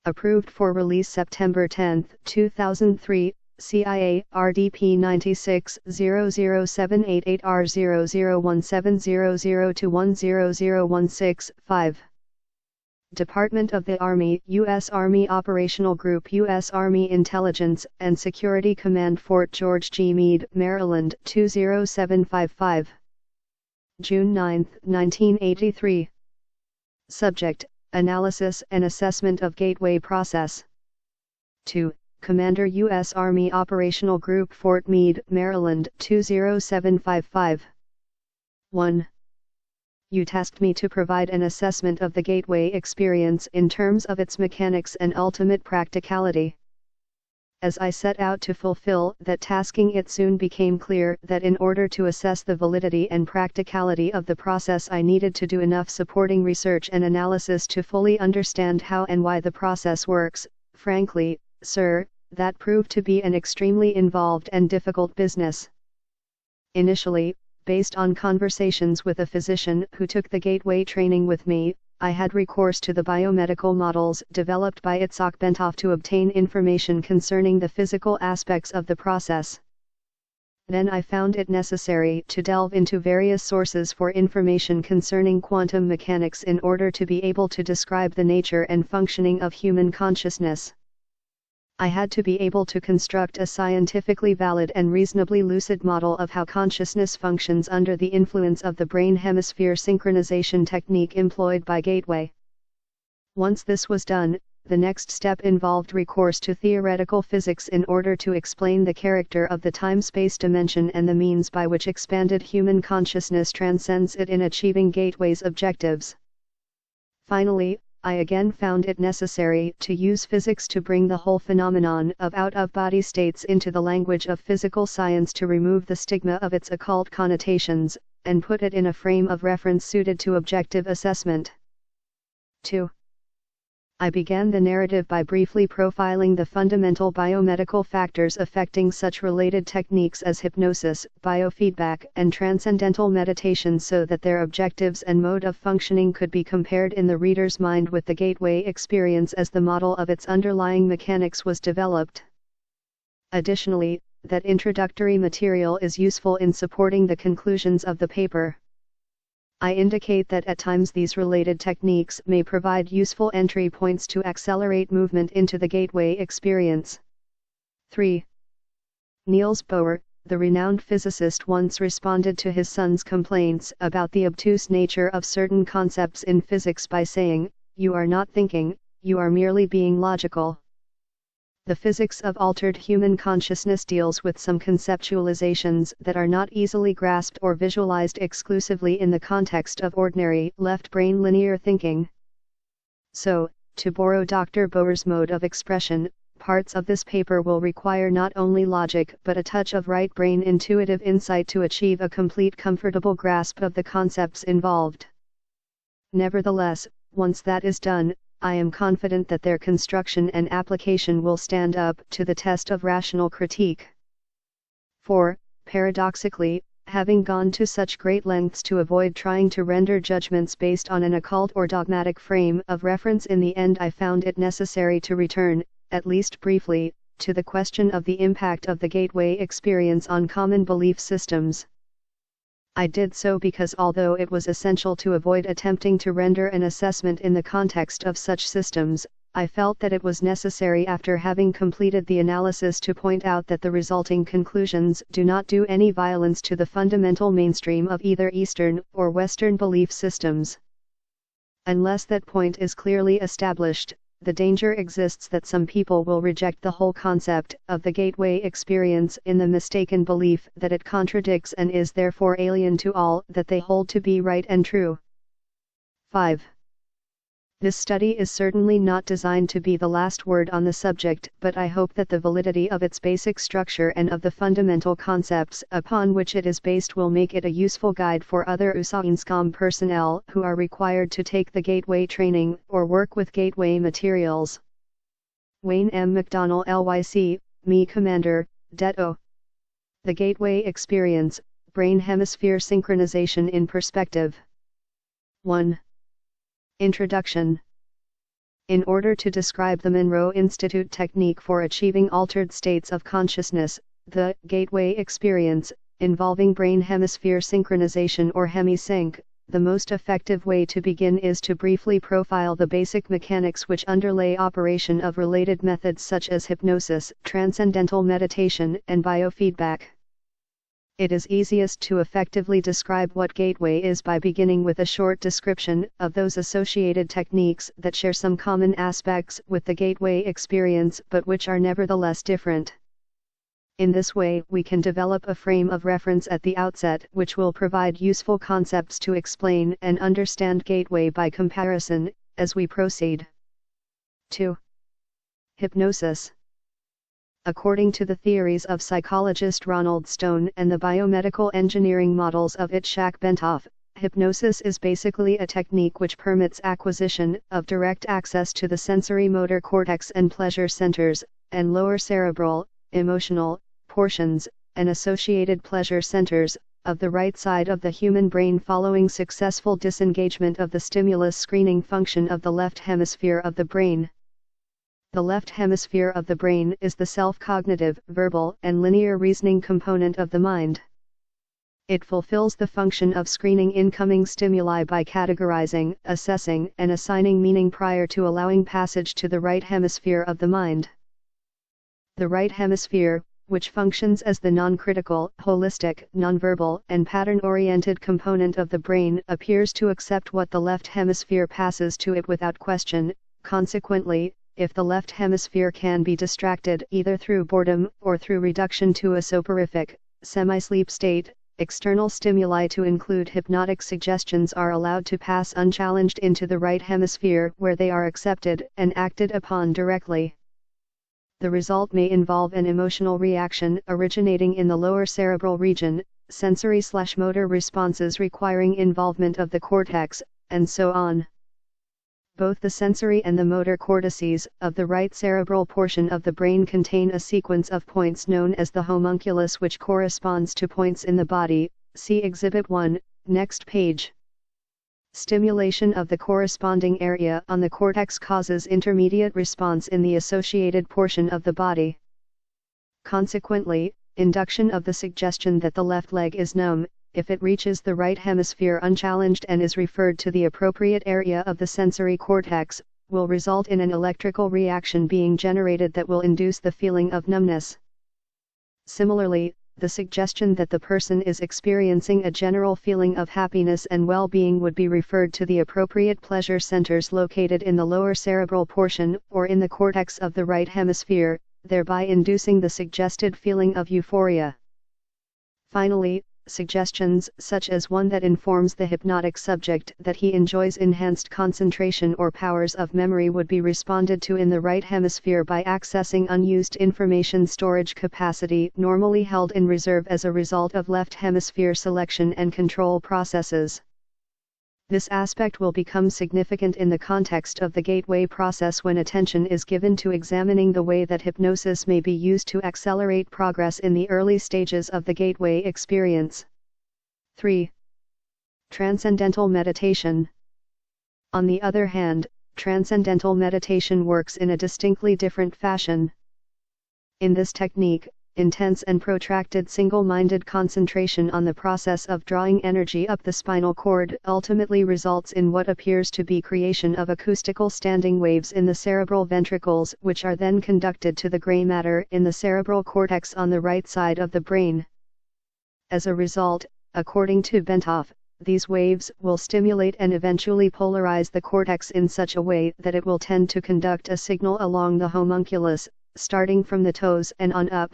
Approved for release September 10, 2003, CIA, RDP 96-00788R001700210016-5. Department of the Army, U.S. Army Operational Group, U.S. Army Intelligence and Security Command, Fort George G. Meade, Maryland 20755. June 9, 1983. Subject: Analysis and Assessment of Gateway Process. 2. Commander, U.S. Army Operational Group, Fort Meade, Maryland 20755. 1. You tasked me to provide an assessment of the gateway experience in terms of its mechanics and ultimate practicality. As I set out to fulfill that tasking, it soon became clear that in order to assess the validity and practicality of the process, I needed to do enough supporting research and analysis to fully understand how and why the process works. Frankly, sir, that proved to be an extremely involved and difficult business. Initially, based on conversations with a physician who took the gateway training with me, I had recourse to the biomedical models developed by Itzhak Bentov to obtain information concerning the physical aspects of the process. Then I found it necessary to delve into various sources for information concerning quantum mechanics in order to be able to describe the nature and functioning of human consciousness. I had to be able to construct a scientifically valid and reasonably lucid model of how consciousness functions under the influence of the brain hemisphere synchronization technique employed by Gateway. Once this was done, the next step involved recourse to theoretical physics in order to explain the character of the time-space dimension and the means by which expanded human consciousness transcends it in achieving Gateway's objectives. Finally, I again found it necessary to use physics to bring the whole phenomenon of out-of-body states into the language of physical science to remove the stigma of its occult connotations, and put it in a frame of reference suited to objective assessment. 2. I began the narrative by briefly profiling the fundamental biomedical factors affecting such related techniques as hypnosis, biofeedback, and transcendental meditation so that their objectives and mode of functioning could be compared in the reader's mind with the gateway experience as the model of its underlying mechanics was developed. Additionally, that introductory material is useful in supporting the conclusions of the paper. I indicate that at times these related techniques may provide useful entry points to accelerate movement into the gateway experience. 3. Niels Bohr, the renowned physicist, once responded to his son's complaints about the obtuse nature of certain concepts in physics by saying, "You are not thinking, you are merely being logical." The physics of altered human consciousness deals with some conceptualizations that are not easily grasped or visualized exclusively in the context of ordinary left-brain linear thinking. So, to borrow Dr. Bohr's mode of expression, parts of this paper will require not only logic but a touch of right-brain intuitive insight to achieve a complete comfortable grasp of the concepts involved. Nevertheless, once that is done, I am confident that their construction and application will stand up to the test of rational critique. 4. Paradoxically, having gone to such great lengths to avoid trying to render judgments based on an occult or dogmatic frame of reference, in the end I found it necessary to return, at least briefly, to the question of the impact of the gateway experience on common belief systems. I did so because although it was essential to avoid attempting to render an assessment in the context of such systems, I felt that it was necessary after having completed the analysis to point out that the resulting conclusions do not do any violence to the fundamental mainstream of either Eastern or Western belief systems. Unless that point is clearly established, the danger exists that some people will reject the whole concept of the gateway experience in the mistaken belief that it contradicts and is therefore alien to all that they hold to be right and true. 5. This study is certainly not designed to be the last word on the subject, but I hope that the validity of its basic structure and of the fundamental concepts upon which it is based will make it a useful guide for other USAINSCOM personnel who are required to take the gateway training or work with gateway materials. Wayne M. McDonnell LYC, Me Commander, Det O. The Gateway Experience, Brain Hemisphere Synchronization in Perspective. 1. Introduction. In order to describe the Monroe Institute technique for achieving altered states of consciousness, the gateway experience, involving brain hemisphere synchronization or Hemi-Sync, the most effective way to begin is to briefly profile the basic mechanics which underlay operation of related methods such as hypnosis, transcendental meditation, and biofeedback. It is easiest to effectively describe what gateway is by beginning with a short description of those associated techniques that share some common aspects with the gateway experience but which are nevertheless different. In this way, we can develop a frame of reference at the outset which will provide useful concepts to explain and understand gateway by comparison, as we proceed. 2. Hypnosis. According to the theories of psychologist Ronald Stone and the biomedical engineering models of Itzhak Bentov, hypnosis is basically a technique which permits acquisition of direct access to the sensory motor cortex and pleasure centers, and lower cerebral, emotional, portions, and associated pleasure centers, of the right side of the human brain following successful disengagement of the stimulus screening function of the left hemisphere of the brain. The left hemisphere of the brain is the self-cognitive, verbal, and linear reasoning component of the mind. It fulfills the function of screening incoming stimuli by categorizing, assessing, and assigning meaning prior to allowing passage to the right hemisphere of the mind. The right hemisphere, which functions as the non-critical, holistic, nonverbal, and pattern-oriented component of the brain, appears to accept what the left hemisphere passes to it without question. Consequently, if the left hemisphere can be distracted either through boredom or through reduction to a soporific, semi-sleep state, external stimuli to include hypnotic suggestions are allowed to pass unchallenged into the right hemisphere where they are accepted and acted upon directly. The result may involve an emotional reaction originating in the lower cerebral region, sensory/motor responses requiring involvement of the cortex, and so on. Both the sensory and the motor cortices of the right cerebral portion of the brain contain a sequence of points known as the homunculus which corresponds to points in the body. See Exhibit 1, next page. Stimulation of the corresponding area on the cortex causes intermediate response in the associated portion of the body. Consequently, induction of the suggestion that the left leg is numb, if it reaches the right hemisphere unchallenged and is referred to the appropriate area of the sensory cortex, will result in an electrical reaction being generated that will induce the feeling of numbness. Similarly, the suggestion that the person is experiencing a general feeling of happiness and well-being would be referred to the appropriate pleasure centers located in the lower cerebral portion or in the cortex of the right hemisphere, thereby inducing the suggested feeling of euphoria. Finally, suggestions such as one that informs the hypnotic subject that he enjoys enhanced concentration or powers of memory would be responded to in the right hemisphere by accessing unused information storage capacity normally held in reserve as a result of left hemisphere selection and control processes. This aspect will become significant in the context of the gateway process when attention is given to examining the way that hypnosis may be used to accelerate progress in the early stages of the gateway experience. 3. Transcendental meditation. On the other hand, transcendental meditation works in a distinctly different fashion. In this technique, intense and protracted single-minded concentration on the process of drawing energy up the spinal cord ultimately results in what appears to be creation of acoustical standing waves in the cerebral ventricles which are then conducted to the gray matter in the cerebral cortex on the right side of the brain. As a result, according to Bentov, these waves will stimulate and eventually polarize the cortex in such a way that it will tend to conduct a signal along the homunculus, starting from the toes and on up.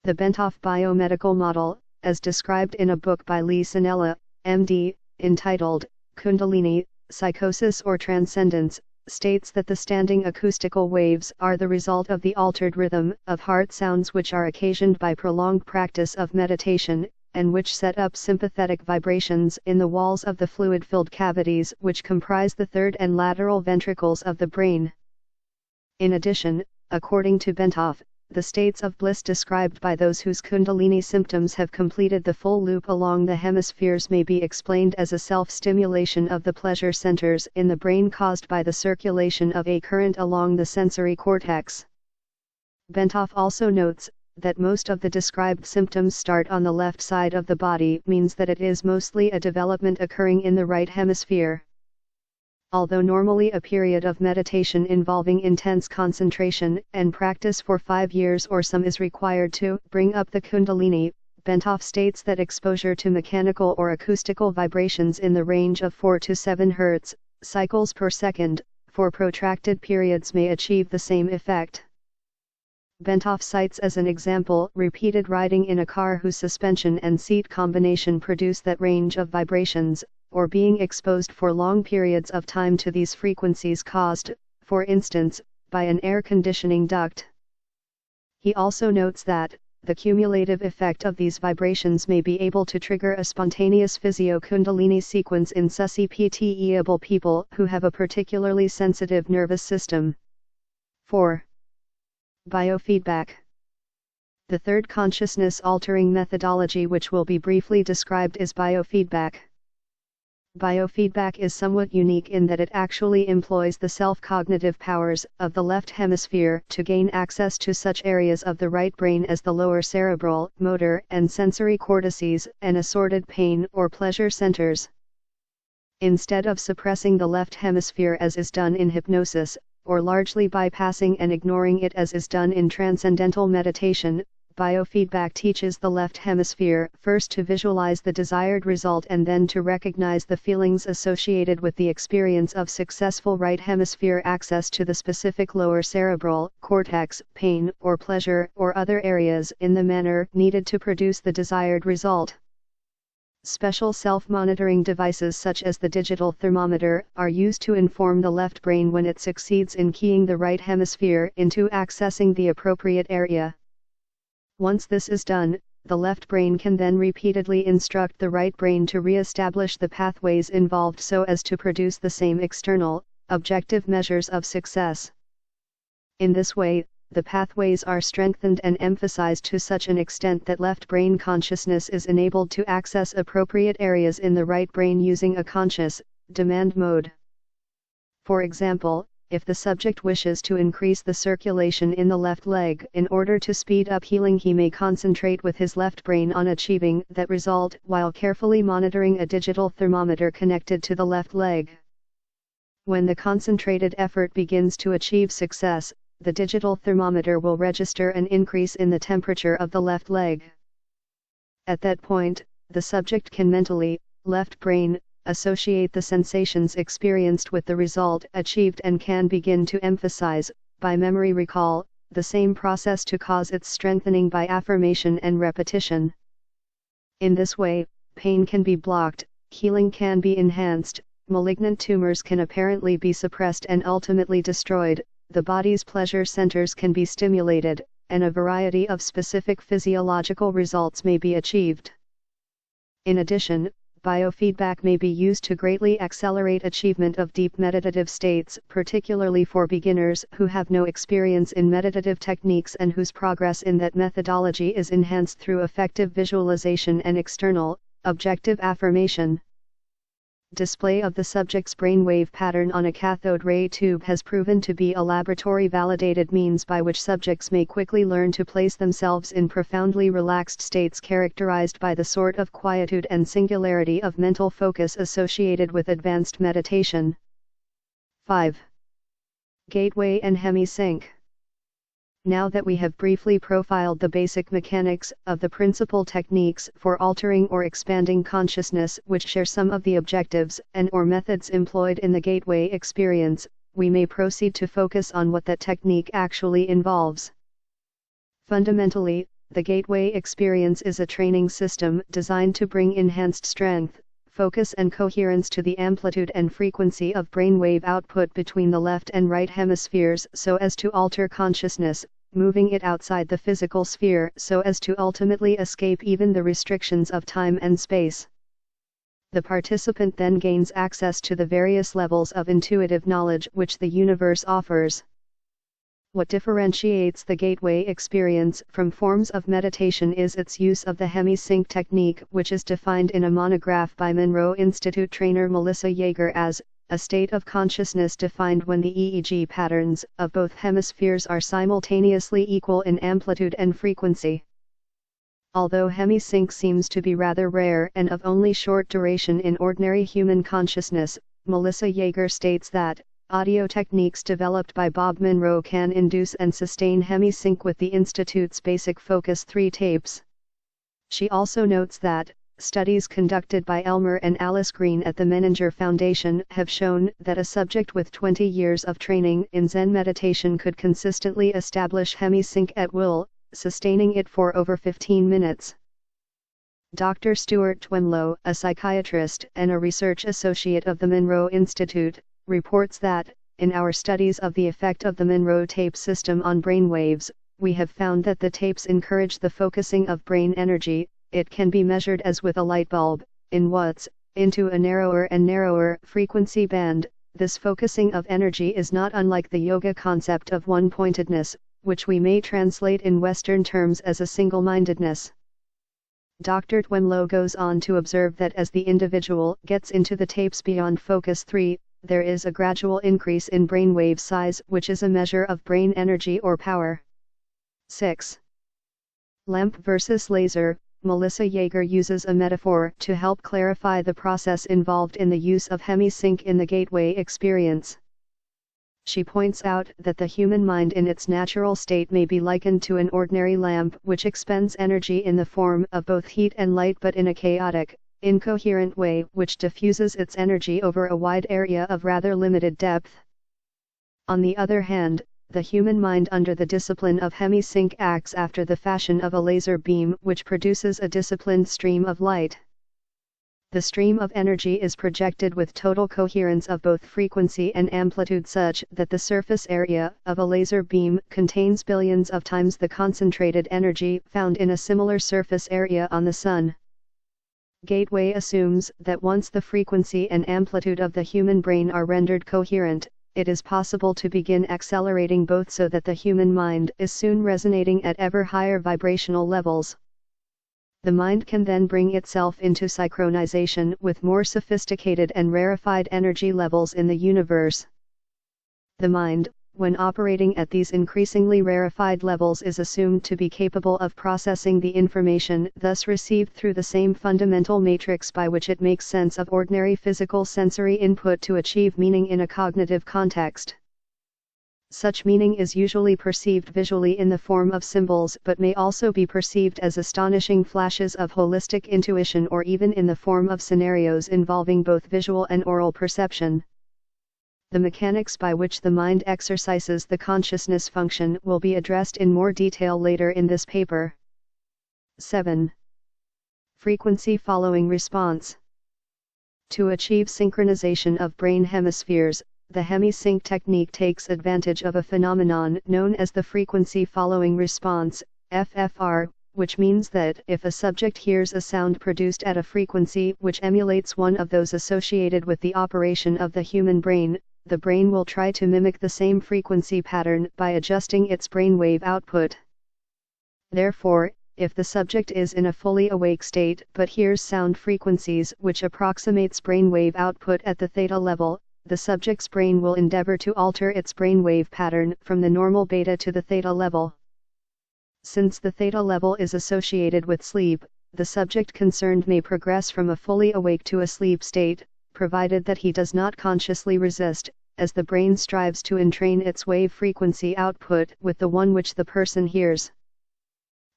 The Bentov biomedical model, as described in a book by Lee Sanella, MD, entitled, Kundalini, Psychosis or Transcendence, states that the standing acoustical waves are the result of the altered rhythm of heart sounds which are occasioned by prolonged practice of meditation, and which set up sympathetic vibrations in the walls of the fluid-filled cavities which comprise the third and lateral ventricles of the brain. In addition, according to Bentov, the states of bliss described by those whose Kundalini symptoms have completed the full loop along the hemispheres may be explained as a self-stimulation of the pleasure centers in the brain caused by the circulation of a current along the sensory cortex. Bentoff also notes that most of the described symptoms start on the left side of the body, means that it is mostly a development occurring in the right hemisphere. Although normally a period of meditation involving intense concentration and practice for 5 years or some is required to bring up the Kundalini, Bentoff states that exposure to mechanical or acoustical vibrations in the range of 4 to 7 Hz cycles per second for protracted periods may achieve the same effect. Bentoff cites as an example repeated riding in a car whose suspension and seat combination produce that range of vibrations, or being exposed for long periods of time to these frequencies caused, for instance, by an air conditioning duct. He also notes that the cumulative effect of these vibrations may be able to trigger a spontaneous physio-kundalini sequence in susceptible people who have a particularly sensitive nervous system. 4. Biofeedback. The third consciousness-altering methodology which will be briefly described is biofeedback. Biofeedback is somewhat unique in that it actually employs the self-cognitive powers of the left hemisphere to gain access to such areas of the right brain as the lower cerebral, motor, and sensory cortices, and assorted pain or pleasure centers. Instead of suppressing the left hemisphere as is done in hypnosis, or largely bypassing and ignoring it as is done in transcendental meditation, biofeedback teaches the left hemisphere first to visualize the desired result and then to recognize the feelings associated with the experience of successful right hemisphere access to the specific lower cerebral cortex, pain or pleasure or other areas in the manner needed to produce the desired result. Special self-monitoring devices such as the digital thermometer are used to inform the left brain when it succeeds in keying the right hemisphere into accessing the appropriate area. Once this is done, the left brain can then repeatedly instruct the right brain to re-establish the pathways involved so as to produce the same external, objective measures of success. In this way, the pathways are strengthened and emphasized to such an extent that left brain consciousness is enabled to access appropriate areas in the right brain using a conscious, demand mode. For example, if the subject wishes to increase the circulation in the left leg in order to speed up healing, he may concentrate with his left brain on achieving that result while carefully monitoring a digital thermometer connected to the left leg. When the concentrated effort begins to achieve success, the digital thermometer will register an increase in the temperature of the left leg. At that point, the subject can mentally, left brain, associate the sensations experienced with the result achieved and can begin to emphasize, by memory recall, the same process to cause its strengthening by affirmation and repetition. In this way, pain can be blocked, healing can be enhanced, malignant tumors can apparently be suppressed and ultimately destroyed, the body's pleasure centers can be stimulated, and a variety of specific physiological results may be achieved. In addition, biofeedback may be used to greatly accelerate achievement of deep meditative states, particularly for beginners who have no experience in meditative techniques and whose progress in that methodology is enhanced through effective visualization and external, objective affirmation. Display of the subject's brainwave pattern on a cathode ray tube has proven to be a laboratory-validated means by which subjects may quickly learn to place themselves in profoundly relaxed states characterized by the sort of quietude and singularity of mental focus associated with advanced meditation. 5. Gateway and Hemi-Sync. Now that we have briefly profiled the basic mechanics of the principal techniques for altering or expanding consciousness which share some of the objectives and/or methods employed in the gateway experience, we may proceed to focus on what that technique actually involves. Fundamentally, the gateway experience is a training system designed to bring enhanced strength, focus and coherence to the amplitude and frequency of brainwave output between the left and right hemispheres so as to alter consciousness, moving it outside the physical sphere so as to ultimately escape even the restrictions of time and space. The participant then gains access to the various levels of intuitive knowledge which the universe offers. What differentiates the gateway experience from forms of meditation is its use of the Hemi-Sync technique, which is defined in a monograph by Monroe Institute trainer Melissa Yeager as a state of consciousness defined when the EEG patterns of both hemispheres are simultaneously equal in amplitude and frequency. Although Hemi-Sync seems to be rather rare and of only short duration in ordinary human consciousness, Melissa Yeager states that audio techniques developed by Bob Monroe can induce and sustain Hemi-Sync with the Institute's basic Focus 3 tapes. She also notes that studies conducted by Elmer and Alice Green at the Menninger Foundation have shown that a subject with 20 years of training in Zen meditation could consistently establish Hemi-Sync at will, sustaining it for over 15 minutes. Dr. Stuart Twemlow, a psychiatrist and a research associate of the Monroe Institute, reports that, in our studies of the effect of the Monroe tape system on brain waves, we have found that the tapes encourage the focusing of brain energy. It can be measured as with a light bulb, in watts, into a narrower and narrower frequency band. This focusing of energy is not unlike the yoga concept of one-pointedness, which we may translate in Western terms as a single-mindedness. Dr. Twemlow goes on to observe that as the individual gets into the tapes beyond Focus 3, there is a gradual increase in brainwave size, which is a measure of brain energy or power. 6. Lamp versus laser. Melissa Yeager uses a metaphor to help clarify the process involved in the use of Hemi-Sync in the gateway experience. She points out that the human mind in its natural state may be likened to an ordinary lamp which expends energy in the form of both heat and light, but in a chaotic, incoherent way which diffuses its energy over a wide area of rather limited depth. On the other hand, the human mind under the discipline of Hemi-Sync acts after the fashion of a laser beam which produces a disciplined stream of light. The stream of energy is projected with total coherence of both frequency and amplitude such that the surface area of a laser beam contains billions of times the concentrated energy found in a similar surface area on the Sun. Gateway assumes that once the frequency and amplitude of the human brain are rendered coherent, it is possible to begin accelerating both so that the human mind is soon resonating at ever higher vibrational levels. The mind can then bring itself into synchronization with more sophisticated and rarefied energy levels in the universe. The mind, when operating at these increasingly rarefied levels, is assumed to be capable of processing the information thus received through the same fundamental matrix by which it makes sense of ordinary physical sensory input to achieve meaning in a cognitive context. Such meaning is usually perceived visually in the form of symbols, but may also be perceived as astonishing flashes of holistic intuition or even in the form of scenarios involving both visual and oral perception. The mechanics by which the mind exercises the consciousness function will be addressed in more detail later in this paper. 7. Frequency following response. To achieve synchronization of brain hemispheres, the Hemi-Sync technique takes advantage of a phenomenon known as the frequency following response, FFR, which means that if a subject hears a sound produced at a frequency which emulates one of those associated with the operation of the human brain, the brain will try to mimic the same frequency pattern by adjusting its brainwave output. Therefore, if the subject is in a fully awake state but hears sound frequencies which approximates brainwave output at the theta level, the subject's brain will endeavor to alter its brainwave pattern from the normal beta to the theta level. Since the theta level is associated with sleep, the subject concerned may progress from a fully awake to a sleep state, provided that he does not consciously resist, as the brain strives to entrain its wave frequency output with the one which the person hears.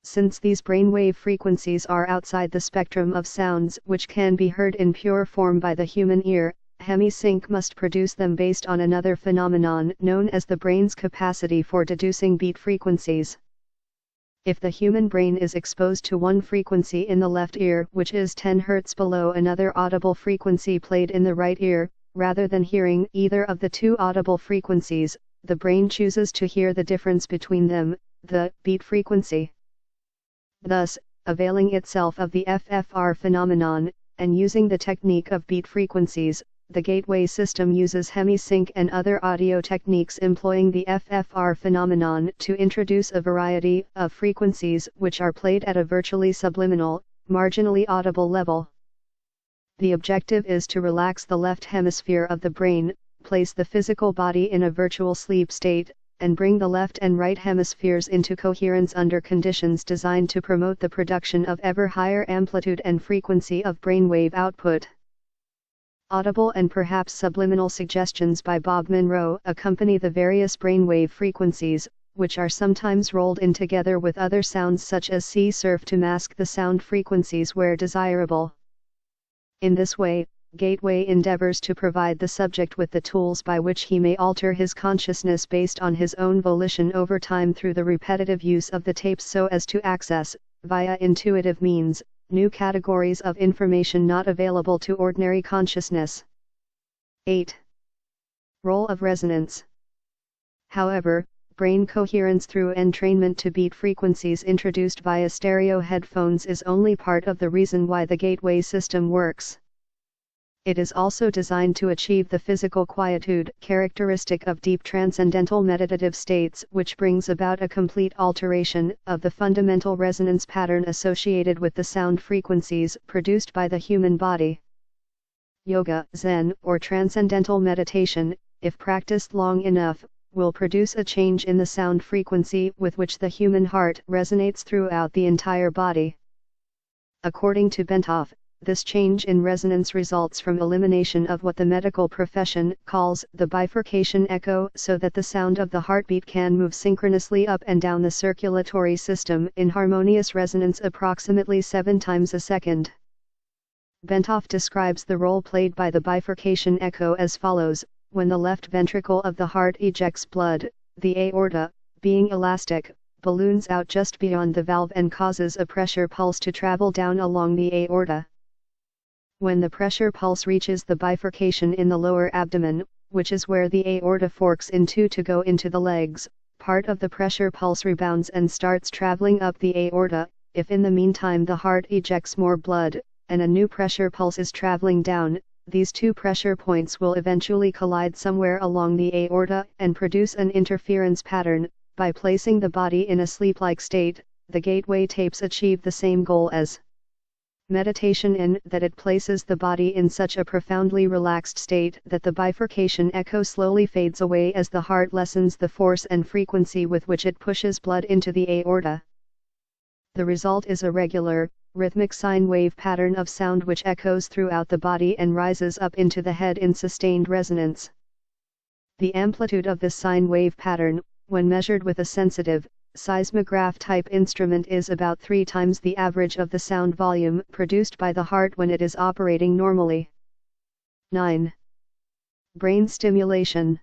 Since these brainwave frequencies are outside the spectrum of sounds which can be heard in pure form by the human ear, Hemi-Sync must produce them based on another phenomenon known as the brain's capacity for deducing beat frequencies. If the human brain is exposed to one frequency in the left ear which is 10 Hz below another audible frequency played in the right ear, rather than hearing either of the two audible frequencies, the brain chooses to hear the difference between them, the beat frequency. Thus, availing itself of the FFR phenomenon, and using the technique of beat frequencies, the gateway system uses Hemi-Sync and other audio techniques employing the FFR phenomenon to introduce a variety of frequencies which are played at a virtually subliminal, marginally audible level. The objective is to relax the left hemisphere of the brain, place the physical body in a virtual sleep state, and bring the left and right hemispheres into coherence under conditions designed to promote the production of ever higher amplitude and frequency of brainwave output. Audible and perhaps subliminal suggestions by Bob Monroe accompany the various brainwave frequencies, which are sometimes rolled in together with other sounds such as sea surf to mask the sound frequencies where desirable. In this way, Gateway endeavors to provide the subject with the tools by which he may alter his consciousness based on his own volition over time through the repetitive use of the tapes so as to access, via intuitive means, new categories of information not available to ordinary consciousness. 8. Role of resonance. However, brain coherence through entrainment to beat frequencies introduced via stereo headphones is only part of the reason why the gateway system works. It is also designed to achieve the physical quietude characteristic of deep transcendental meditative states, which brings about a complete alteration of the fundamental resonance pattern associated with the sound frequencies produced by the human body. Yoga, Zen, or transcendental meditation, if practiced long enough, will produce a change in the sound frequency with which the human heart resonates throughout the entire body. According to Benthoff, this change in resonance results from elimination of what the medical profession calls the bifurcation echo, so that the sound of the heartbeat can move synchronously up and down the circulatory system in harmonious resonance approximately 7 times a second. Benthoff describes the role played by the bifurcation echo as follows: when the left ventricle of the heart ejects blood, the aorta, being elastic, balloons out just beyond the valve and causes a pressure pulse to travel down along the aorta. When the pressure pulse reaches the bifurcation in the lower abdomen, which is where the aorta forks in two to go into the legs, part of the pressure pulse rebounds and starts traveling up the aorta. If in the meantime the heart ejects more blood, and a new pressure pulse is traveling down, these two pressure points will eventually collide somewhere along the aorta and produce an interference pattern. By placing the body in a sleep-like state, the gateway tapes achieve the same goal as meditation in that it places the body in such a profoundly relaxed state that the bifurcation echo slowly fades away as the heart lessens the force and frequency with which it pushes blood into the aorta. The result is a regular, rhythmic sine wave pattern of sound which echoes throughout the body and rises up into the head in sustained resonance. The amplitude of this sine wave pattern, when measured with a sensitive, seismograph-type instrument, is about 3 times the average of the sound volume produced by the heart when it is operating normally. 9. Brain stimulation.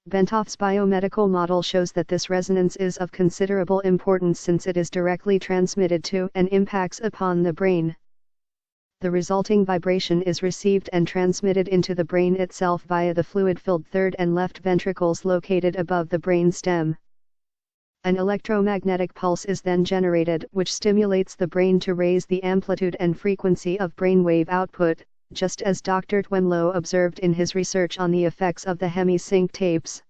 Benthoff's biomedical model shows that this resonance is of considerable importance since it is directly transmitted to and impacts upon the brain. The resulting vibration is received and transmitted into the brain itself via the fluid-filled third and left ventricles located above the brain stem. An electromagnetic pulse is then generated which stimulates the brain to raise the amplitude and frequency of brainwave output, just as Dr. Twenlow observed in his research on the effects of the Hemi-Sync tapes.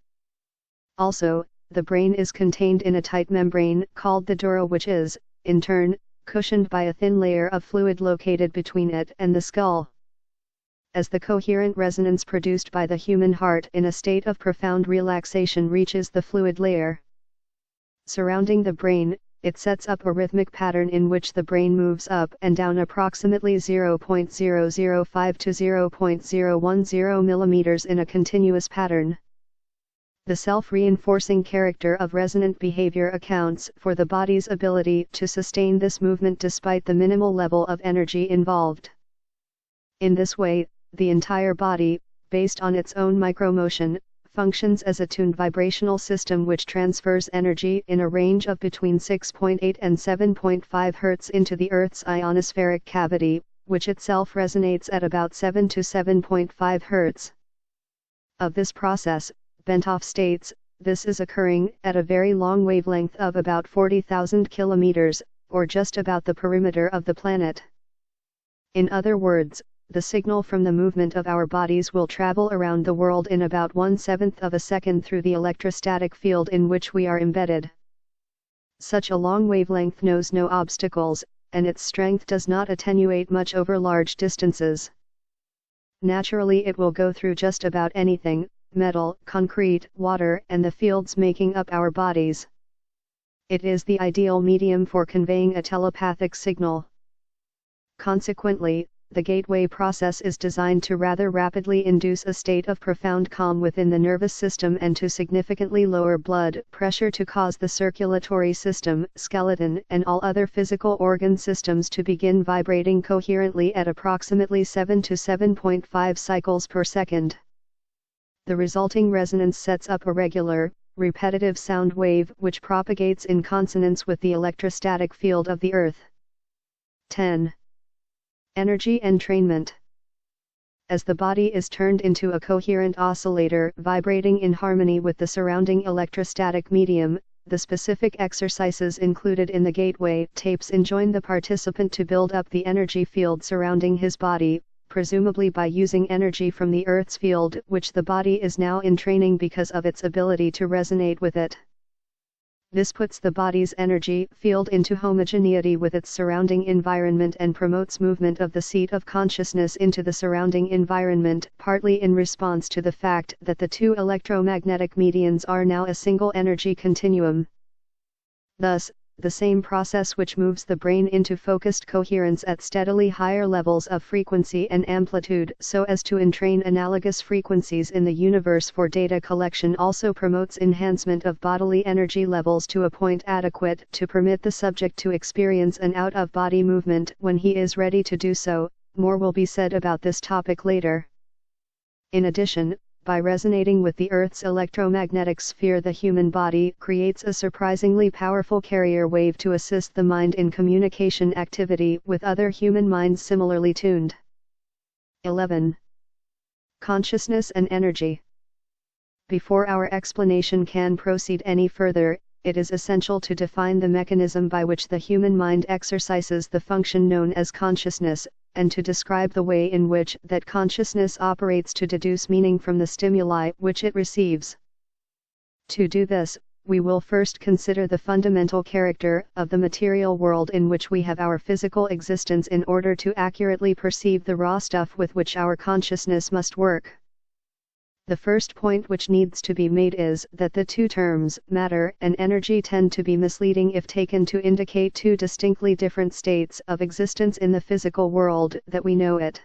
Also, the brain is contained in a tight membrane called the dura, which is, in turn, cushioned by a thin layer of fluid located between it and the skull. As the coherent resonance produced by the human heart in a state of profound relaxation reaches the fluid layer surrounding the brain, it sets up a rhythmic pattern in which the brain moves up and down approximately 0.005 to 0.010 mm in a continuous pattern. The self-reinforcing character of resonant behavior accounts for the body's ability to sustain this movement despite the minimal level of energy involved. In this way, the entire body, based on its own micromotion, functions as a tuned vibrational system which transfers energy in a range of between 6.8 and 7.5 Hz into the Earth's ionospheric cavity, which itself resonates at about 7 to 7.5 Hz. Of this process, Benthoff states, this is occurring at a very long wavelength of about 40,000 kilometers, or just about the perimeter of the planet. In other words, the signal from the movement of our bodies will travel around the world in about 1/7 of a second through the electrostatic field in which we are embedded. Such a long wavelength knows no obstacles, and its strength does not attenuate much over large distances. Naturally, it will go through just about anything: metal, concrete, water, and the fields making up our bodies. It is the ideal medium for conveying a telepathic signal. Consequently, the gateway process is designed to rather rapidly induce a state of profound calm within the nervous system and to significantly lower blood pressure to cause the circulatory system, skeleton, and all other physical organ systems to begin vibrating coherently at approximately 7 to 7.5 cycles per second. The resulting resonance sets up a regular, repetitive sound wave which propagates in consonance with the electrostatic field of the Earth. 10. Energy entrainment. As the body is turned into a coherent oscillator vibrating in harmony with the surrounding electrostatic medium, the specific exercises included in the gateway tapes enjoin the participant to build up the energy field surrounding his body, presumably by using energy from the Earth's field, which the body is now entraining because of its ability to resonate with it. This puts the body's energy field into homogeneity with its surrounding environment and promotes movement of the seat of consciousness into the surrounding environment, partly in response to the fact that the two electromagnetic medians are now a single energy continuum. Thus, the same process which moves the brain into focused coherence at steadily higher levels of frequency and amplitude so as to entrain analogous frequencies in the universe for data collection also promotes enhancement of bodily energy levels to a point adequate to permit the subject to experience an out-of-body movement when he is ready to do so. More will be said about this topic later. In addition, by resonating with the Earth's electromagnetic sphere, the human body creates a surprisingly powerful carrier wave to assist the mind in communication activity with other human minds similarly tuned. 11. Consciousness and energy. Before our explanation can proceed any further, it is essential to define the mechanism by which the human mind exercises the function known as consciousness, and to describe the way in which that consciousness operates to deduce meaning from the stimuli which it receives. To do this, we will first consider the fundamental character of the material world in which we have our physical existence in order to accurately perceive the raw stuff with which our consciousness must work. The first point which needs to be made is that the two terms, matter and energy, tend to be misleading if taken to indicate two distinctly different states of existence in the physical world that we know it.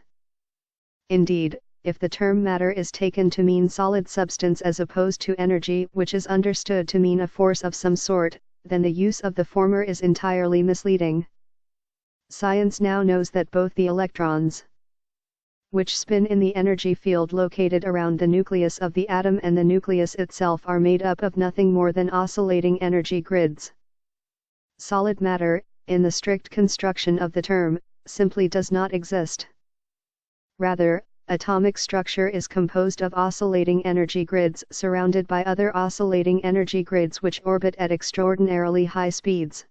Indeed, if the term matter is taken to mean solid substance as opposed to energy, which is understood to mean a force of some sort, then the use of the former is entirely misleading. Science now knows that both the electrons, which spin in the energy field located around the nucleus of the atom, and the nucleus itself are made up of nothing more than oscillating energy grids. Solid matter, in the strict construction of the term, simply does not exist. Rather, atomic structure is composed of oscillating energy grids surrounded by other oscillating energy grids which orbit at extraordinarily high speeds.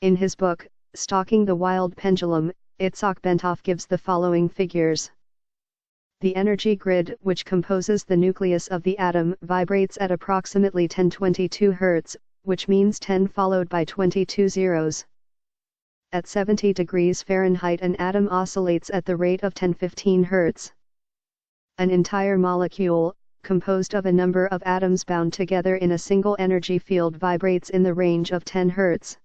In his book, Stalking the Wild Pendulum, Itzhak Bentov gives the following figures. The energy grid which composes the nucleus of the atom vibrates at approximately 1022 Hz, which means 10 followed by 22 zeros. At 70 degrees Fahrenheit, an atom oscillates at the rate of 1015 Hz. An entire molecule, composed of a number of atoms bound together in a single energy field, vibrates in the range of 10 Hz.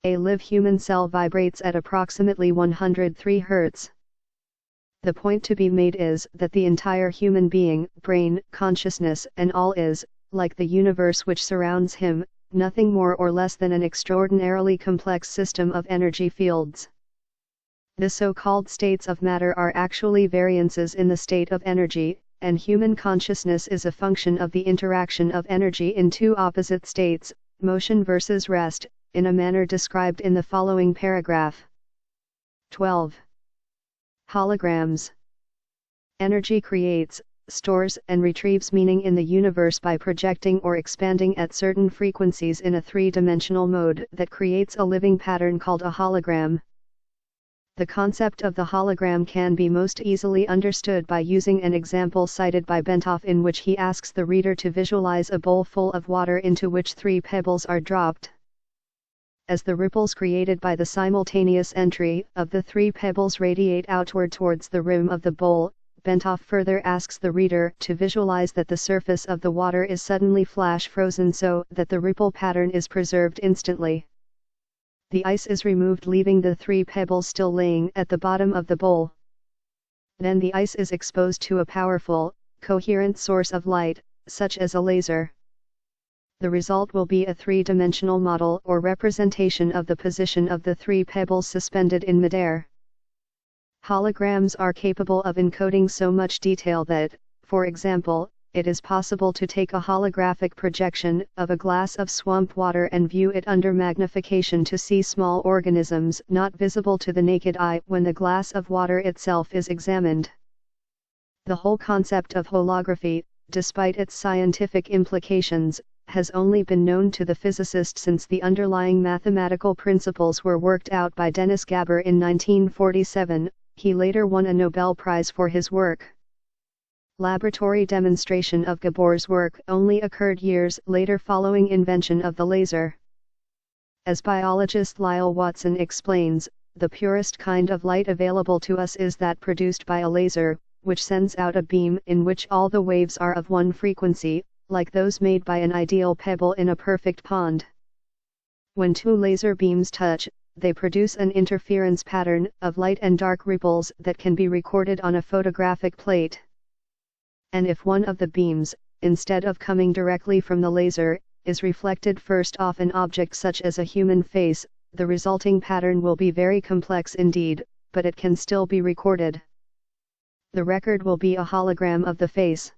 A live human cell vibrates at approximately 103 Hz. The point to be made is that the entire human being, brain, consciousness, and all is, like the universe which surrounds him, nothing more or less than an extraordinarily complex system of energy fields. The so-called states of matter are actually variances in the state of energy, and human consciousness is a function of the interaction of energy in two opposite states, motion versus rest, in a manner described in the following paragraph. 12. Holograms. Energy creates, stores and retrieves meaning in the universe by projecting or expanding at certain frequencies in a three-dimensional mode that creates a living pattern called a hologram. The concept of the hologram can be most easily understood by using an example cited by Bentov, in which he asks the reader to visualize a bowl full of water into which 3 pebbles are dropped. As the ripples created by the simultaneous entry of the 3 pebbles radiate outward towards the rim of the bowl, Bentov further asks the reader to visualize that the surface of the water is suddenly flash frozen so that the ripple pattern is preserved instantly. The ice is removed, leaving the 3 pebbles still laying at the bottom of the bowl. Then the ice is exposed to a powerful, coherent source of light, such as a laser. The result will be a 3-dimensional model or representation of the position of the 3 pebbles suspended in midair. Holograms are capable of encoding so much detail that, for example, it is possible to take a holographic projection of a glass of swamp water and view it under magnification to see small organisms not visible to the naked eye when the glass of water itself is examined. The whole concept of holography, despite its scientific implications, has only been known to the physicist since the underlying mathematical principles were worked out by Dennis Gabor in 1947. He later won a Nobel Prize for his work. Laboratory demonstration of Gabor's work only occurred years later following invention of the laser. As biologist Lyle Watson explains, the purest kind of light available to us is that produced by a laser, which sends out a beam in which all the waves are of one frequency, like those made by an ideal pebble in a perfect pond. When 2 laser beams touch, they produce an interference pattern of light and dark ripples that can be recorded on a photographic plate. And if one of the beams, instead of coming directly from the laser, is reflected first off an object such as a human face, the resulting pattern will be very complex indeed, but it can still be recorded. The record will be a hologram of the face.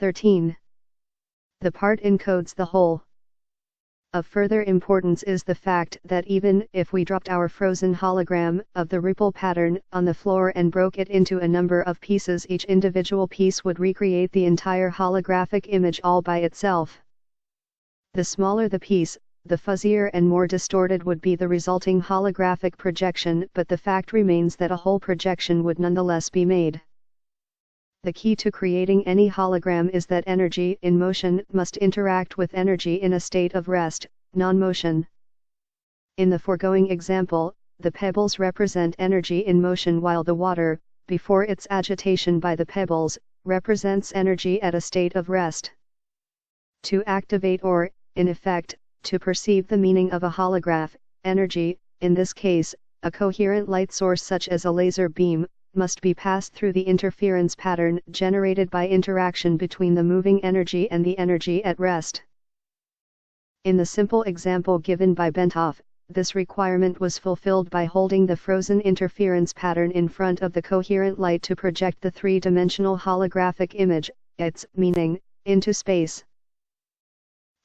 13. The part encodes the whole. Of further importance is the fact that even if we dropped our frozen hologram of the ripple pattern on the floor and broke it into a number of pieces, each individual piece would recreate the entire holographic image all by itself. The smaller the piece, the fuzzier and more distorted would be the resulting holographic projection, but the fact remains that a whole projection would nonetheless be made. The key to creating any hologram is that energy in motion must interact with energy in a state of rest, non-motion. In the foregoing example, the pebbles represent energy in motion while the water, before its agitation by the pebbles, represents energy at a state of rest. To activate or, in effect, to perceive the meaning of a holograph, energy, in this case, a coherent light source such as a laser beam, must be passed through the interference pattern generated by interaction between the moving energy and the energy at rest. In the simple example given by Bentov, this requirement was fulfilled by holding the frozen interference pattern in front of the coherent light to project the 3-dimensional holographic image, its meaning, into space.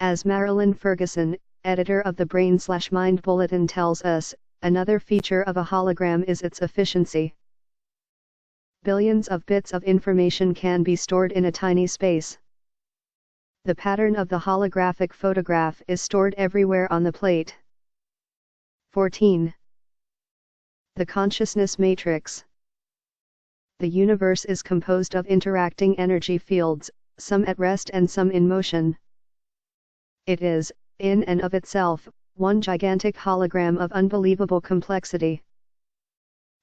As Marilyn Ferguson, editor of the Brain/Mind Bulletin tells us, another feature of a hologram is its efficiency. Billions of bits of information can be stored in a tiny space. The pattern of the holographic photograph is stored everywhere on the plate. 14. The consciousness matrix. The universe is composed of interacting energy fields, some at rest and some in motion. It is, in and of itself, one gigantic hologram of unbelievable complexity.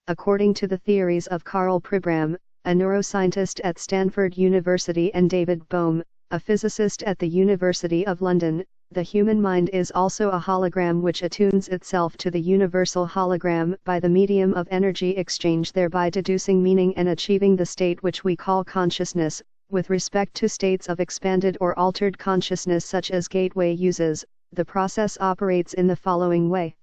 According to the theories of Karl Pribram, a neuroscientist at Stanford University, and David Bohm, a physicist at the University of London, the human mind is also a hologram which attunes itself to the universal hologram by the medium of energy exchange, thereby deducing meaning and achieving the state which we call consciousness. With respect to states of expanded or altered consciousness such as Gateway uses, the process operates in the following way.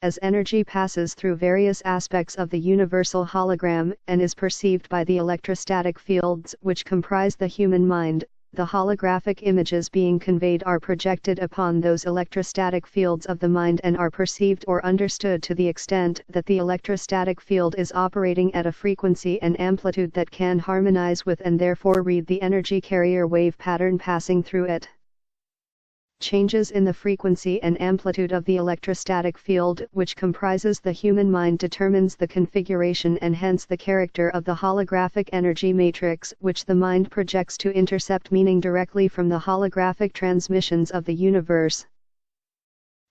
As energy passes through various aspects of the universal hologram and is perceived by the electrostatic fields which comprise the human mind, the holographic images being conveyed are projected upon those electrostatic fields of the mind and are perceived or understood to the extent that the electrostatic field is operating at a frequency and amplitude that can harmonize with and therefore read the energy carrier wave pattern passing through it. Changes in the frequency and amplitude of the electrostatic field which comprises the human mind determines the configuration and hence the character of the holographic energy matrix which the mind projects to intercept meaning directly from the holographic transmissions of the universe.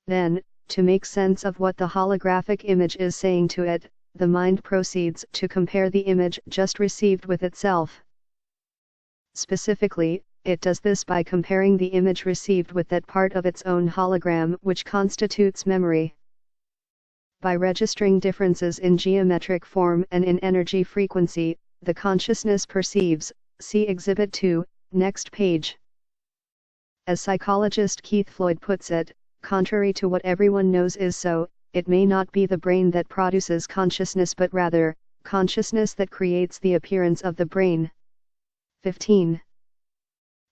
Then, to make sense of what the holographic image is saying to it, the mind proceeds to compare the image just received with itself. Specifically, it does this by comparing the image received with that part of its own hologram which constitutes memory. By registering differences in geometric form and in energy frequency, the consciousness perceives, see Exhibit 2, next page. As psychologist Keith Floyd puts it, contrary to what everyone knows is so, it may not be the brain that produces consciousness but rather, consciousness that creates the appearance of the brain. 15.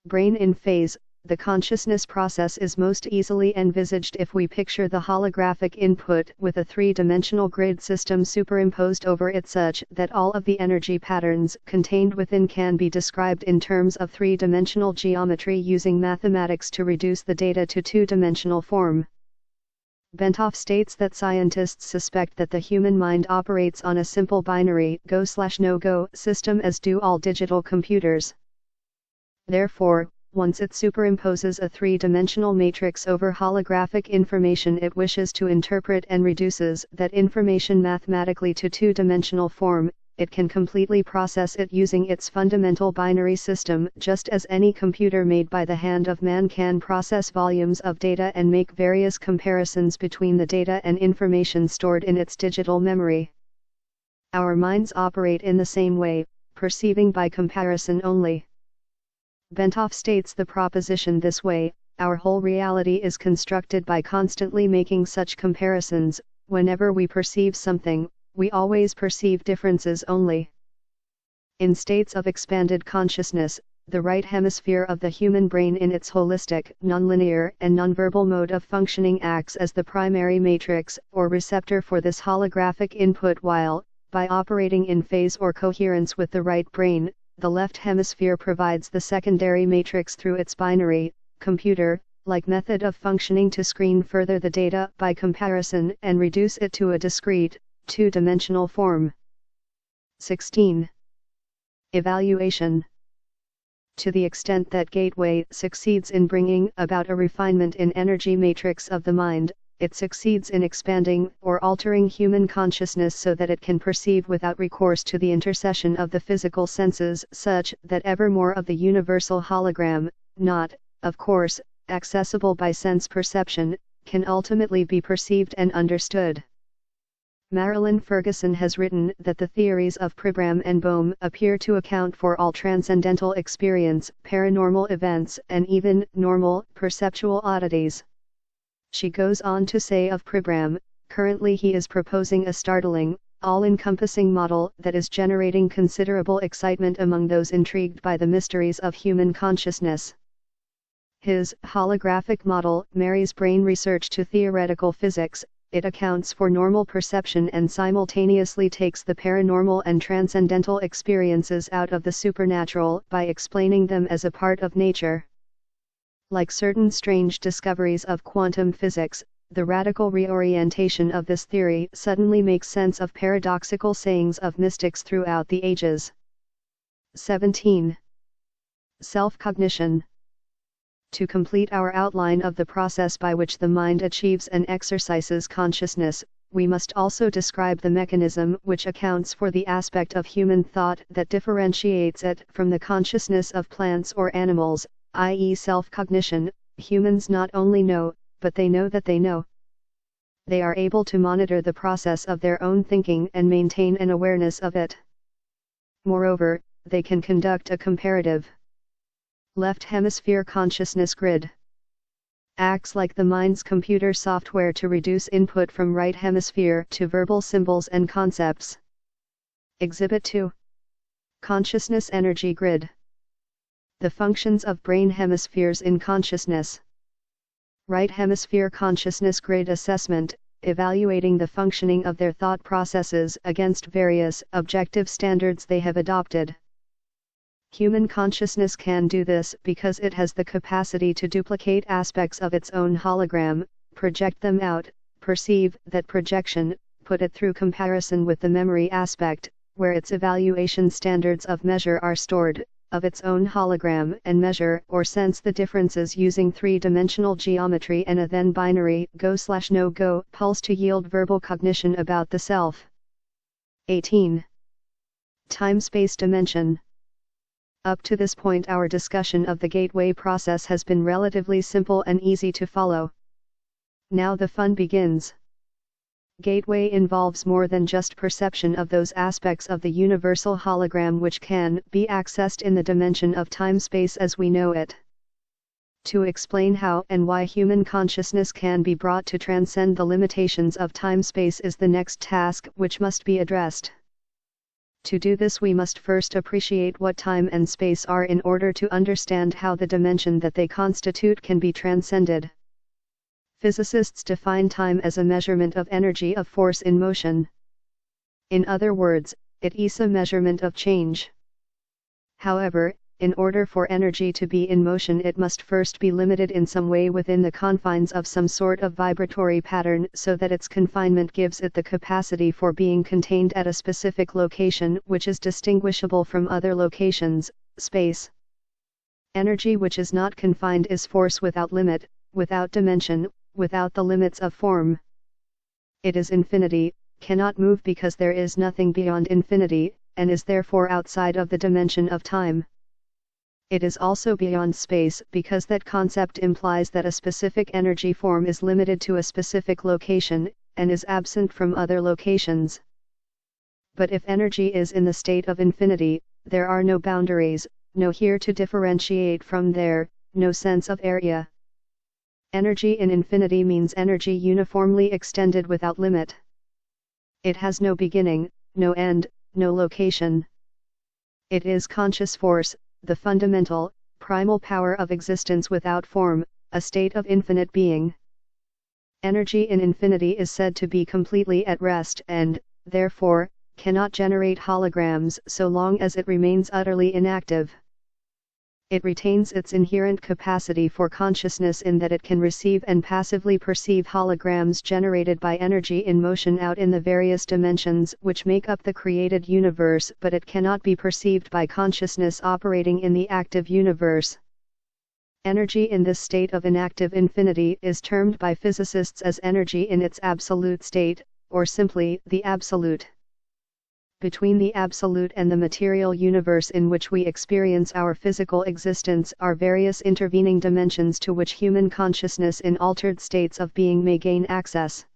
Brain in phase. The consciousness process is most easily envisaged if we picture the holographic input with a three-dimensional grid system superimposed over it such that all of the energy patterns contained within can be described in terms of three-dimensional geometry using mathematics to reduce the data to two-dimensional form. Bentoff states that scientists suspect that the human mind operates on a simple binary go/no-go system as do all digital computers. Therefore, once it superimposes a three-dimensional matrix over holographic information it wishes to interpret and reduces that information mathematically to two-dimensional form, it can completely process it using its fundamental binary system just as any computer made by the hand of man can process volumes of data and make various comparisons between the data and information stored in its digital memory. Our minds operate in the same way, perceiving by comparison only. Bentoff states the proposition this way: our whole reality is constructed by constantly making such comparisons. Whenever we perceive something, we always perceive differences only. In states of expanded consciousness, the right hemisphere of the human brain in its holistic, nonlinear, and nonverbal mode of functioning acts as the primary matrix or receptor for this holographic input while, by operating in phase or coherence with the right brain, the left hemisphere provides the secondary matrix through its binary, computer-like method of functioning to screen further the data by comparison and reduce it to a discrete, two-dimensional form. 16. Evaluation. To the extent that Gateway succeeds in bringing about a refinement in energy matrix of the mind, it succeeds in expanding or altering human consciousness so that it can perceive without recourse to the intercession of the physical senses such that ever more of the universal hologram, not, of course, accessible by sense perception, can ultimately be perceived and understood. Marilyn Ferguson has written that the theories of Pribram and Bohm appear to account for all transcendental experience, paranormal events, and even normal, perceptual oddities. She goes on to say of Pribram, currently he is proposing a startling, all-encompassing model that is generating considerable excitement among those intrigued by the mysteries of human consciousness. His holographic model marries brain research to theoretical physics. It accounts for normal perception and simultaneously takes the paranormal and transcendental experiences out of the supernatural by explaining them as a part of nature. Like certain strange discoveries of quantum physics, the radical reorientation of this theory suddenly makes sense of paradoxical sayings of mystics throughout the ages. 17. Self-cognition. To complete our outline of the process by which the mind achieves and exercises consciousness, we must also describe the mechanism which accounts for the aspect of human thought that differentiates it from the consciousness of plants or animals, i.e. self-cognition. Humans not only know, but they know that they know. They are able to monitor the process of their own thinking and maintain an awareness of it. Moreover, they can conduct a comparative left hemisphere consciousness grid. Acts like the mind's computer software to reduce input from right hemisphere to verbal symbols and concepts. Exhibit 2. Consciousness energy grid. The functions of brain hemispheres in consciousness. Right hemisphere consciousness grid assessment, evaluating the functioning of their thought processes against various objective standards they have adopted. Human consciousness can do this because it has the capacity to duplicate aspects of its own hologram, project them out, perceive that projection, put it through comparison with the memory aspect, where its evaluation standards of measure are stored, of its own hologram, and measure or sense the differences using three-dimensional geometry and a then binary go/no-go pulse to yield verbal cognition about the self. 18. Time-space dimension. Up to this point our discussion of the gateway process has been relatively simple and easy to follow. Now the fun begins. Gateway involves more than just perception of those aspects of the universal hologram which can be accessed in the dimension of time-space as we know it. To explain how and why human consciousness can be brought to transcend the limitations of time-space is the next task which must be addressed. To do this we must first appreciate what time and space are in order to understand how the dimension that they constitute can be transcended. Physicists define time as a measurement of energy of force in motion. In other words, it is a measurement of change. However, in order for energy to be in motion it must first be limited in some way within the confines of some sort of vibratory pattern so that its confinement gives it the capacity for being contained at a specific location which is distinguishable from other locations, space. Energy which is not confined is force without limit, without dimension, without the limits of form. It is infinity, cannot move because there is nothing beyond infinity, and is therefore outside of the dimension of time. It is also beyond space because that concept implies that a specific energy form is limited to a specific location, and is absent from other locations. But if energy is in the state of infinity, there are no boundaries, no here to differentiate from there, no sense of area. Energy in infinity means energy uniformly extended without limit. It has no beginning, no end, no location. It is conscious force, the fundamental, primal power of existence without form, a state of infinite being. Energy in infinity is said to be completely at rest and, therefore, cannot generate holograms so long as it remains utterly inactive. It retains its inherent capacity for consciousness in that it can receive and passively perceive holograms generated by energy in motion out in the various dimensions which make up the created universe, but it cannot be perceived by consciousness operating in the active universe. Energy in this state of inactive infinity is termed by physicists as energy in its absolute state, or simply the absolute. Between the absolute and the material universe in which we experience our physical existence are various intervening dimensions to which human consciousness in altered states of being may gain access.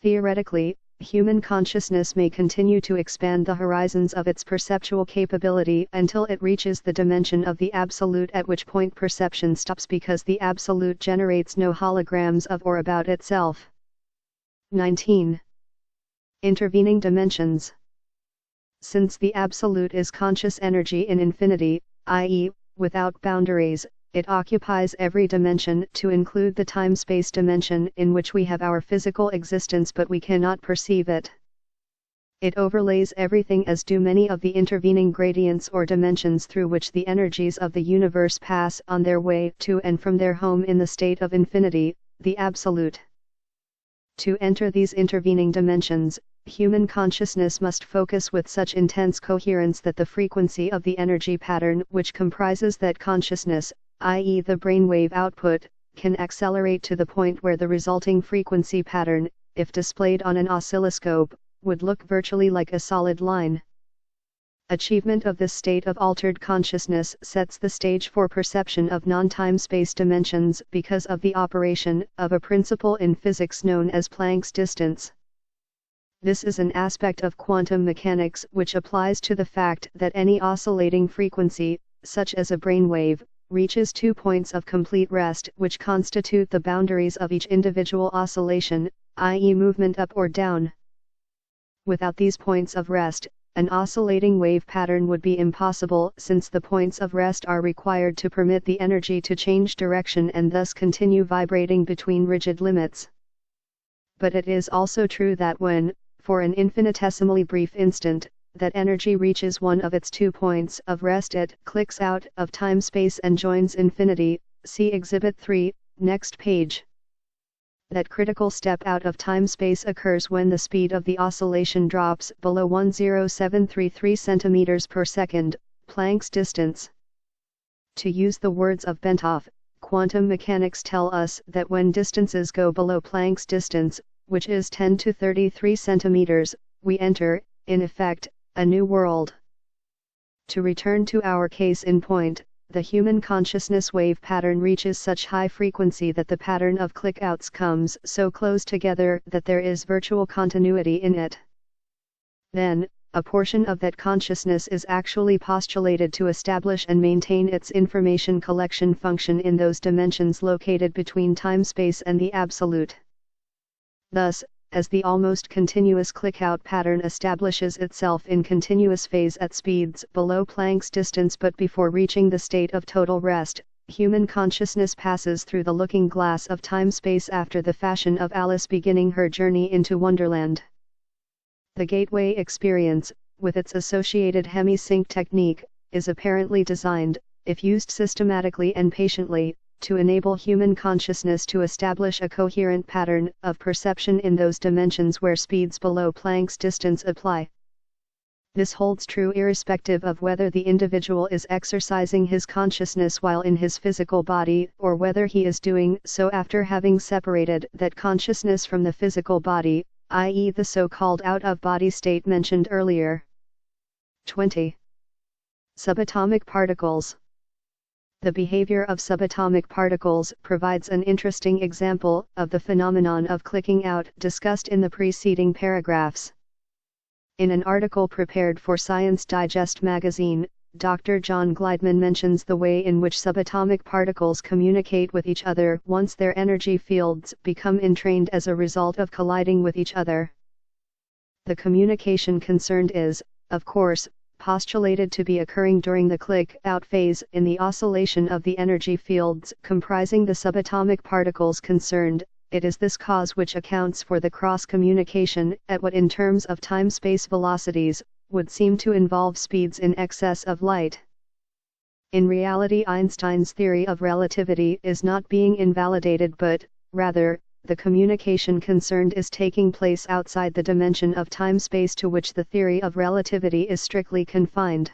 Theoretically, human consciousness may continue to expand the horizons of its perceptual capability until it reaches the dimension of the absolute, at which point perception stops because the absolute generates no holograms of or about itself. 19. Intervening dimensions. Since the absolute is conscious energy in infinity, i.e., without boundaries, it occupies every dimension to include the time-space dimension in which we have our physical existence but we cannot perceive it. It overlays everything as do many of the intervening gradients or dimensions through which the energies of the universe pass on their way to and from their home in the state of infinity, the absolute. To enter these intervening dimensions, human consciousness must focus with such intense coherence that the frequency of the energy pattern which comprises that consciousness, i.e. the brainwave output, can accelerate to the point where the resulting frequency pattern, if displayed on an oscilloscope, would look virtually like a solid line. Achievement of this state of altered consciousness sets the stage for perception of non-time-space dimensions because of the operation of a principle in physics known as Planck's distance. This is an aspect of quantum mechanics which applies to the fact that any oscillating frequency, such as a brainwave, reaches 2 points of complete rest which constitute the boundaries of each individual oscillation, i.e. movement up or down. Without these points of rest, an oscillating wave pattern would be impossible since the points of rest are required to permit the energy to change direction and thus continue vibrating between rigid limits. But it is also true that when, for an infinitesimally brief instant, that energy reaches one of its 2 points of rest, it clicks out of time-space and joins infinity. See Exhibit 3, next page. That critical step out of time-space occurs when the speed of the oscillation drops below 10733 cm per second, Planck's distance. To use the words of Bentov, quantum mechanics tell us that when distances go below Planck's distance, which is 10 to 33 centimeters, we enter, in effect, a new world. To return to our case in point, the human consciousness wave pattern reaches such high frequency that the pattern of click-outs comes so close together that there is virtual continuity in it. Then, a portion of that consciousness is actually postulated to establish and maintain its information collection function in those dimensions located between time-space and the absolute. Thus, as the almost continuous click-out pattern establishes itself in continuous phase at speeds below Planck's distance but before reaching the state of total rest, human consciousness passes through the looking glass of time-space after the fashion of Alice beginning her journey into Wonderland. The gateway experience, with its associated Hemi-Sync technique, is apparently designed, if used systematically and patiently, to enable human consciousness to establish a coherent pattern of perception in those dimensions where speeds below Planck's distance apply. This holds true irrespective of whether the individual is exercising his consciousness while in his physical body or whether he is doing so after having separated that consciousness from the physical body, i.e. the so-called out-of-body state mentioned earlier. 20. Subatomic particles. The behavior of subatomic particles provides an interesting example of the phenomenon of clicking out discussed in the preceding paragraphs. In an article prepared for Science Digest magazine, Dr. John Gliedman mentions the way in which subatomic particles communicate with each other once their energy fields become entrained as a result of colliding with each other. The communication concerned is, of course, postulated to be occurring during the click-out phase in the oscillation of the energy fields comprising the subatomic particles concerned. It is this cause which accounts for the cross-communication at what in terms of time-space velocities, would seem to involve speeds in excess of light. In reality, Einstein's theory of relativity is not being invalidated but, rather, the communication concerned is taking place outside the dimension of time-space to which the theory of relativity is strictly confined.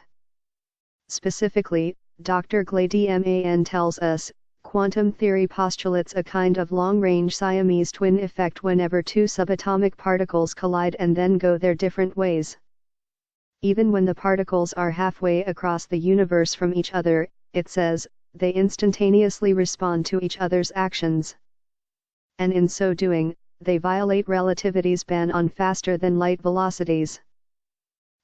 Specifically, Dr. Gliedman tells us, quantum theory postulates a kind of long-range Siamese twin effect whenever two subatomic particles collide and then go their different ways. Even when the particles are halfway across the universe from each other, it says, they instantaneously respond to each other's actions. And in so doing, they violate relativity's ban on faster-than-light velocities.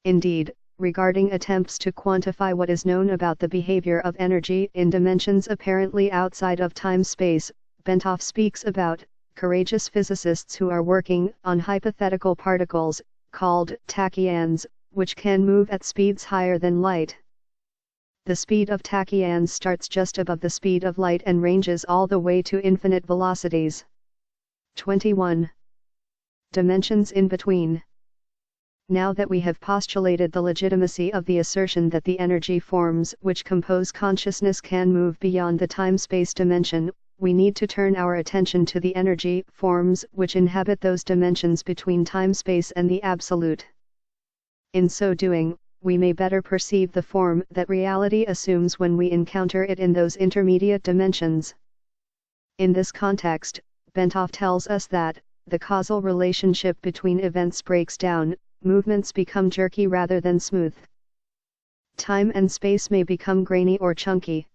Indeed, regarding attempts to quantify what is known about the behavior of energy in dimensions apparently outside of time-space, Bentov speaks about courageous physicists who are working on hypothetical particles, called tachyons, which can move at speeds higher than light. The speed of tachyons starts just above the speed of light and ranges all the way to infinite velocities. 21. Dimensions in between. Now that we have postulated the legitimacy of the assertion that the energy forms which compose consciousness can move beyond the time-space dimension, we need to turn our attention to the energy forms which inhabit those dimensions between time-space and the absolute. In so doing, we may better perceive the form that reality assumes when we encounter it in those intermediate dimensions. In this context, Bentov tells us that, the causal relationship between events breaks down, movements become jerky rather than smooth. Time and space may become grainy or chunky.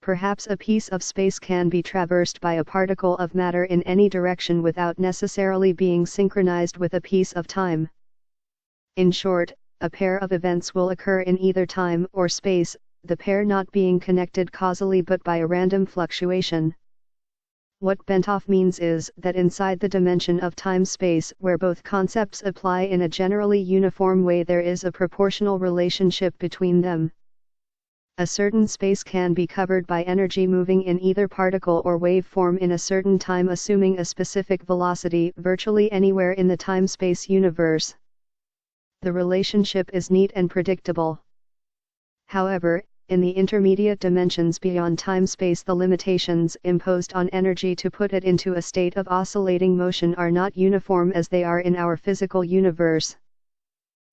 Perhaps a piece of space can be traversed by a particle of matter in any direction without necessarily being synchronized with a piece of time. In short, a pair of events will occur in either time or space, the pair not being connected causally but by a random fluctuation. What Bentov means is that inside the dimension of time-space where both concepts apply in a generally uniform way there is a proportional relationship between them. A certain space can be covered by energy moving in either particle or wave form in a certain time assuming a specific velocity virtually anywhere in the time-space universe. The relationship is neat and predictable. However, in the intermediate dimensions beyond time-space, the limitations imposed on energy to put it into a state of oscillating motion are not uniform as they are in our physical universe.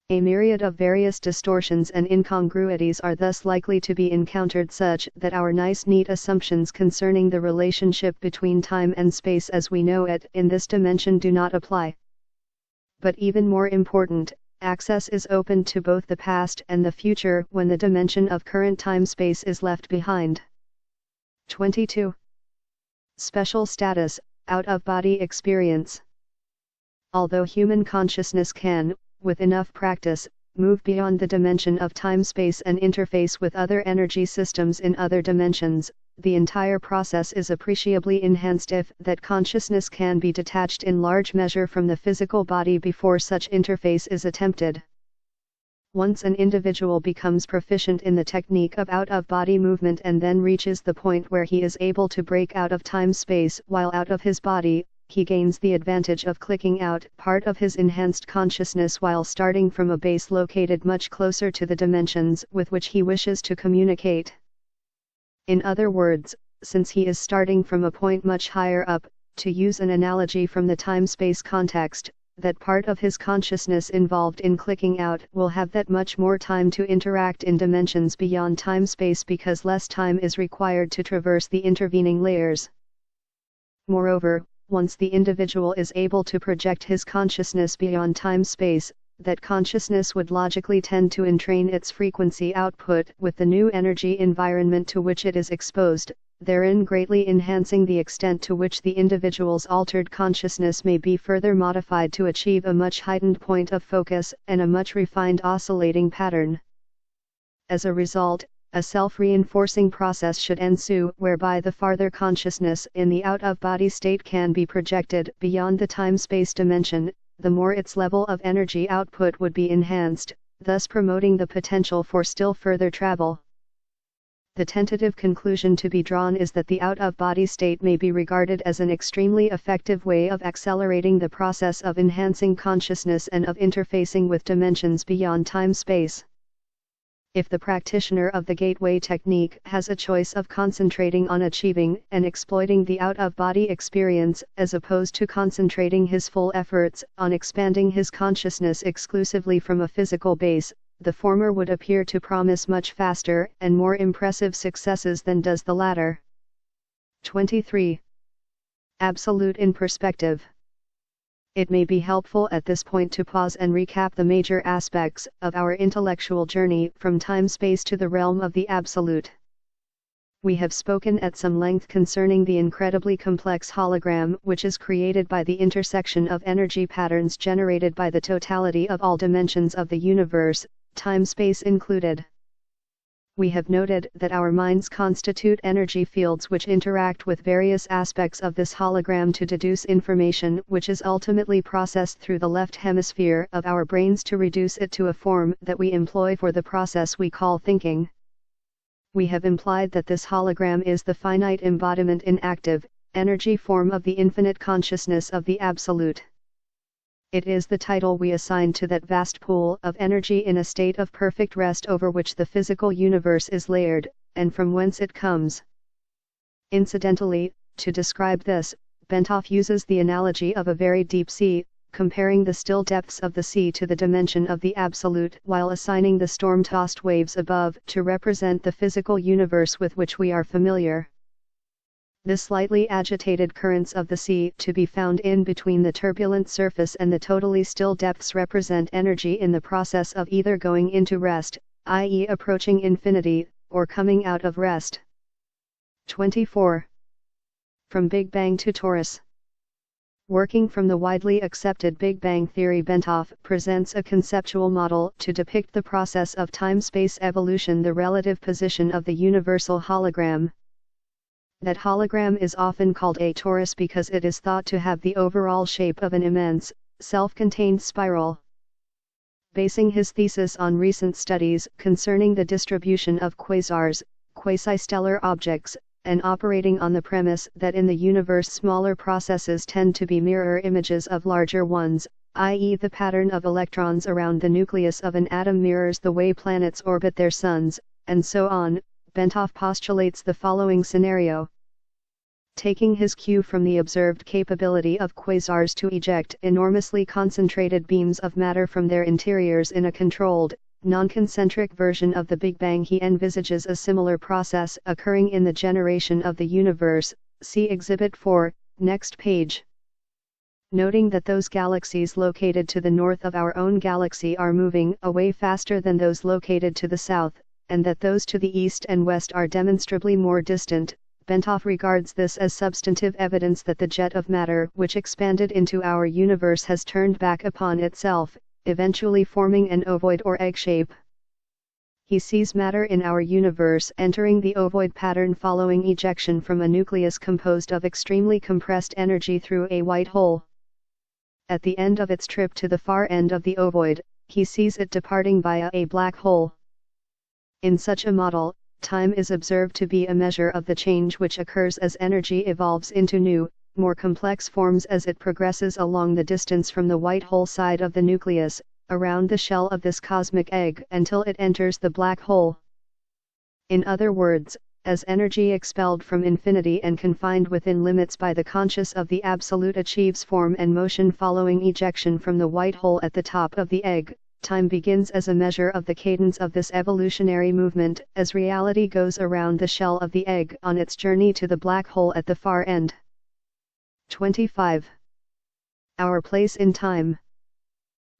A myriad of various distortions and incongruities are thus likely to be encountered, such that our nice neat assumptions concerning the relationship between time and space as we know it in this dimension do not apply. But even more important, access is open to both the past and the future when the dimension of current time-space is left behind. 22. Special status, out-of-body experience. Although human consciousness can, with enough practice, move beyond the dimension of time-space and interface with other energy systems in other dimensions, the entire process is appreciably enhanced if that consciousness can be detached in large measure from the physical body before such interface is attempted. Once an individual becomes proficient in the technique of out-of-body movement and then reaches the point where he is able to break out of time-space while out of his body, he gains the advantage of clicking out part of his enhanced consciousness while starting from a base located much closer to the dimensions with which he wishes to communicate. In other words, since he is starting from a point much higher up, to use an analogy from the time-space context, that part of his consciousness involved in clicking out will have that much more time to interact in dimensions beyond time-space because less time is required to traverse the intervening layers. Moreover, once the individual is able to project his consciousness beyond time-space, that consciousness would logically tend to entrain its frequency output with the new energy environment to which it is exposed, therein greatly enhancing the extent to which the individual's altered consciousness may be further modified to achieve a much heightened point of focus and a much refined oscillating pattern. As a result, a self-reinforcing process should ensue whereby the farther consciousness in the out-of-body state can be projected beyond the time-space dimension, the more its level of energy output would be enhanced, thus promoting the potential for still further travel. The tentative conclusion to be drawn is that the out-of-body state may be regarded as an extremely effective way of accelerating the process of enhancing consciousness and of interfacing with dimensions beyond time-space. If the practitioner of the gateway technique has a choice of concentrating on achieving and exploiting the out-of-body experience as opposed to concentrating his full efforts on expanding his consciousness exclusively from a physical base, the former would appear to promise much faster and more impressive successes than does the latter. 23. Absolute in perspective. It may be helpful at this point to pause and recap the major aspects of our intellectual journey from time-space to the realm of the absolute. We have spoken at some length concerning the incredibly complex hologram which is created by the intersection of energy patterns generated by the totality of all dimensions of the universe, time-space included. We have noted that our minds constitute energy fields which interact with various aspects of this hologram to deduce information which is ultimately processed through the left hemisphere of our brains to reduce it to a form that we employ for the process we call thinking. We have implied that this hologram is the finite embodiment in active, energy form of the infinite consciousness of the Absolute. It is the title we assign to that vast pool of energy in a state of perfect rest over which the physical universe is layered, and from whence it comes. Incidentally, to describe this, Bentov uses the analogy of a very deep sea, comparing the still depths of the sea to the dimension of the Absolute while assigning the storm-tossed waves above to represent the physical universe with which we are familiar. The slightly agitated currents of the sea to be found in between the turbulent surface and the totally still depths represent energy in the process of either going into rest, i.e. approaching infinity, or coming out of rest. 24. From Big Bang to Torus. Working from the widely accepted Big Bang theory, Bentov presents a conceptual model to depict the process of time-space evolution, the relative position of the universal hologram. That hologram is often called a torus because it is thought to have the overall shape of an immense, self-contained spiral. Basing his thesis on recent studies concerning the distribution of quasars, quasi-stellar objects, and operating on the premise that in the universe smaller processes tend to be mirror images of larger ones, i.e. the pattern of electrons around the nucleus of an atom mirrors the way planets orbit their suns, and so on. Bentov postulates the following scenario. Taking his cue from the observed capability of quasars to eject enormously concentrated beams of matter from their interiors in a controlled, non-concentric version of the Big Bang, he envisages a similar process occurring in the generation of the universe. See Exhibit 4, next page. Noting that those galaxies located to the north of our own galaxy are moving away faster than those located to the south, and that those to the east and west are demonstrably more distant, Bentov regards this as substantive evidence that the jet of matter which expanded into our universe has turned back upon itself, eventually forming an ovoid or egg shape. He sees matter in our universe entering the ovoid pattern following ejection from a nucleus composed of extremely compressed energy through a white hole. At the end of its trip to the far end of the ovoid, he sees it departing via a black hole. In such a model, time is observed to be a measure of the change which occurs as energy evolves into new, more complex forms as it progresses along the distance from the white hole side of the nucleus, around the shell of this cosmic egg until it enters the black hole. In other words, as energy expelled from infinity and confined within limits by the conscious of the Absolute achieves form and motion following ejection from the white hole at the top of the egg, time begins as a measure of the cadence of this evolutionary movement as reality goes around the shell of the egg on its journey to the black hole at the far end. 25. Our place in time.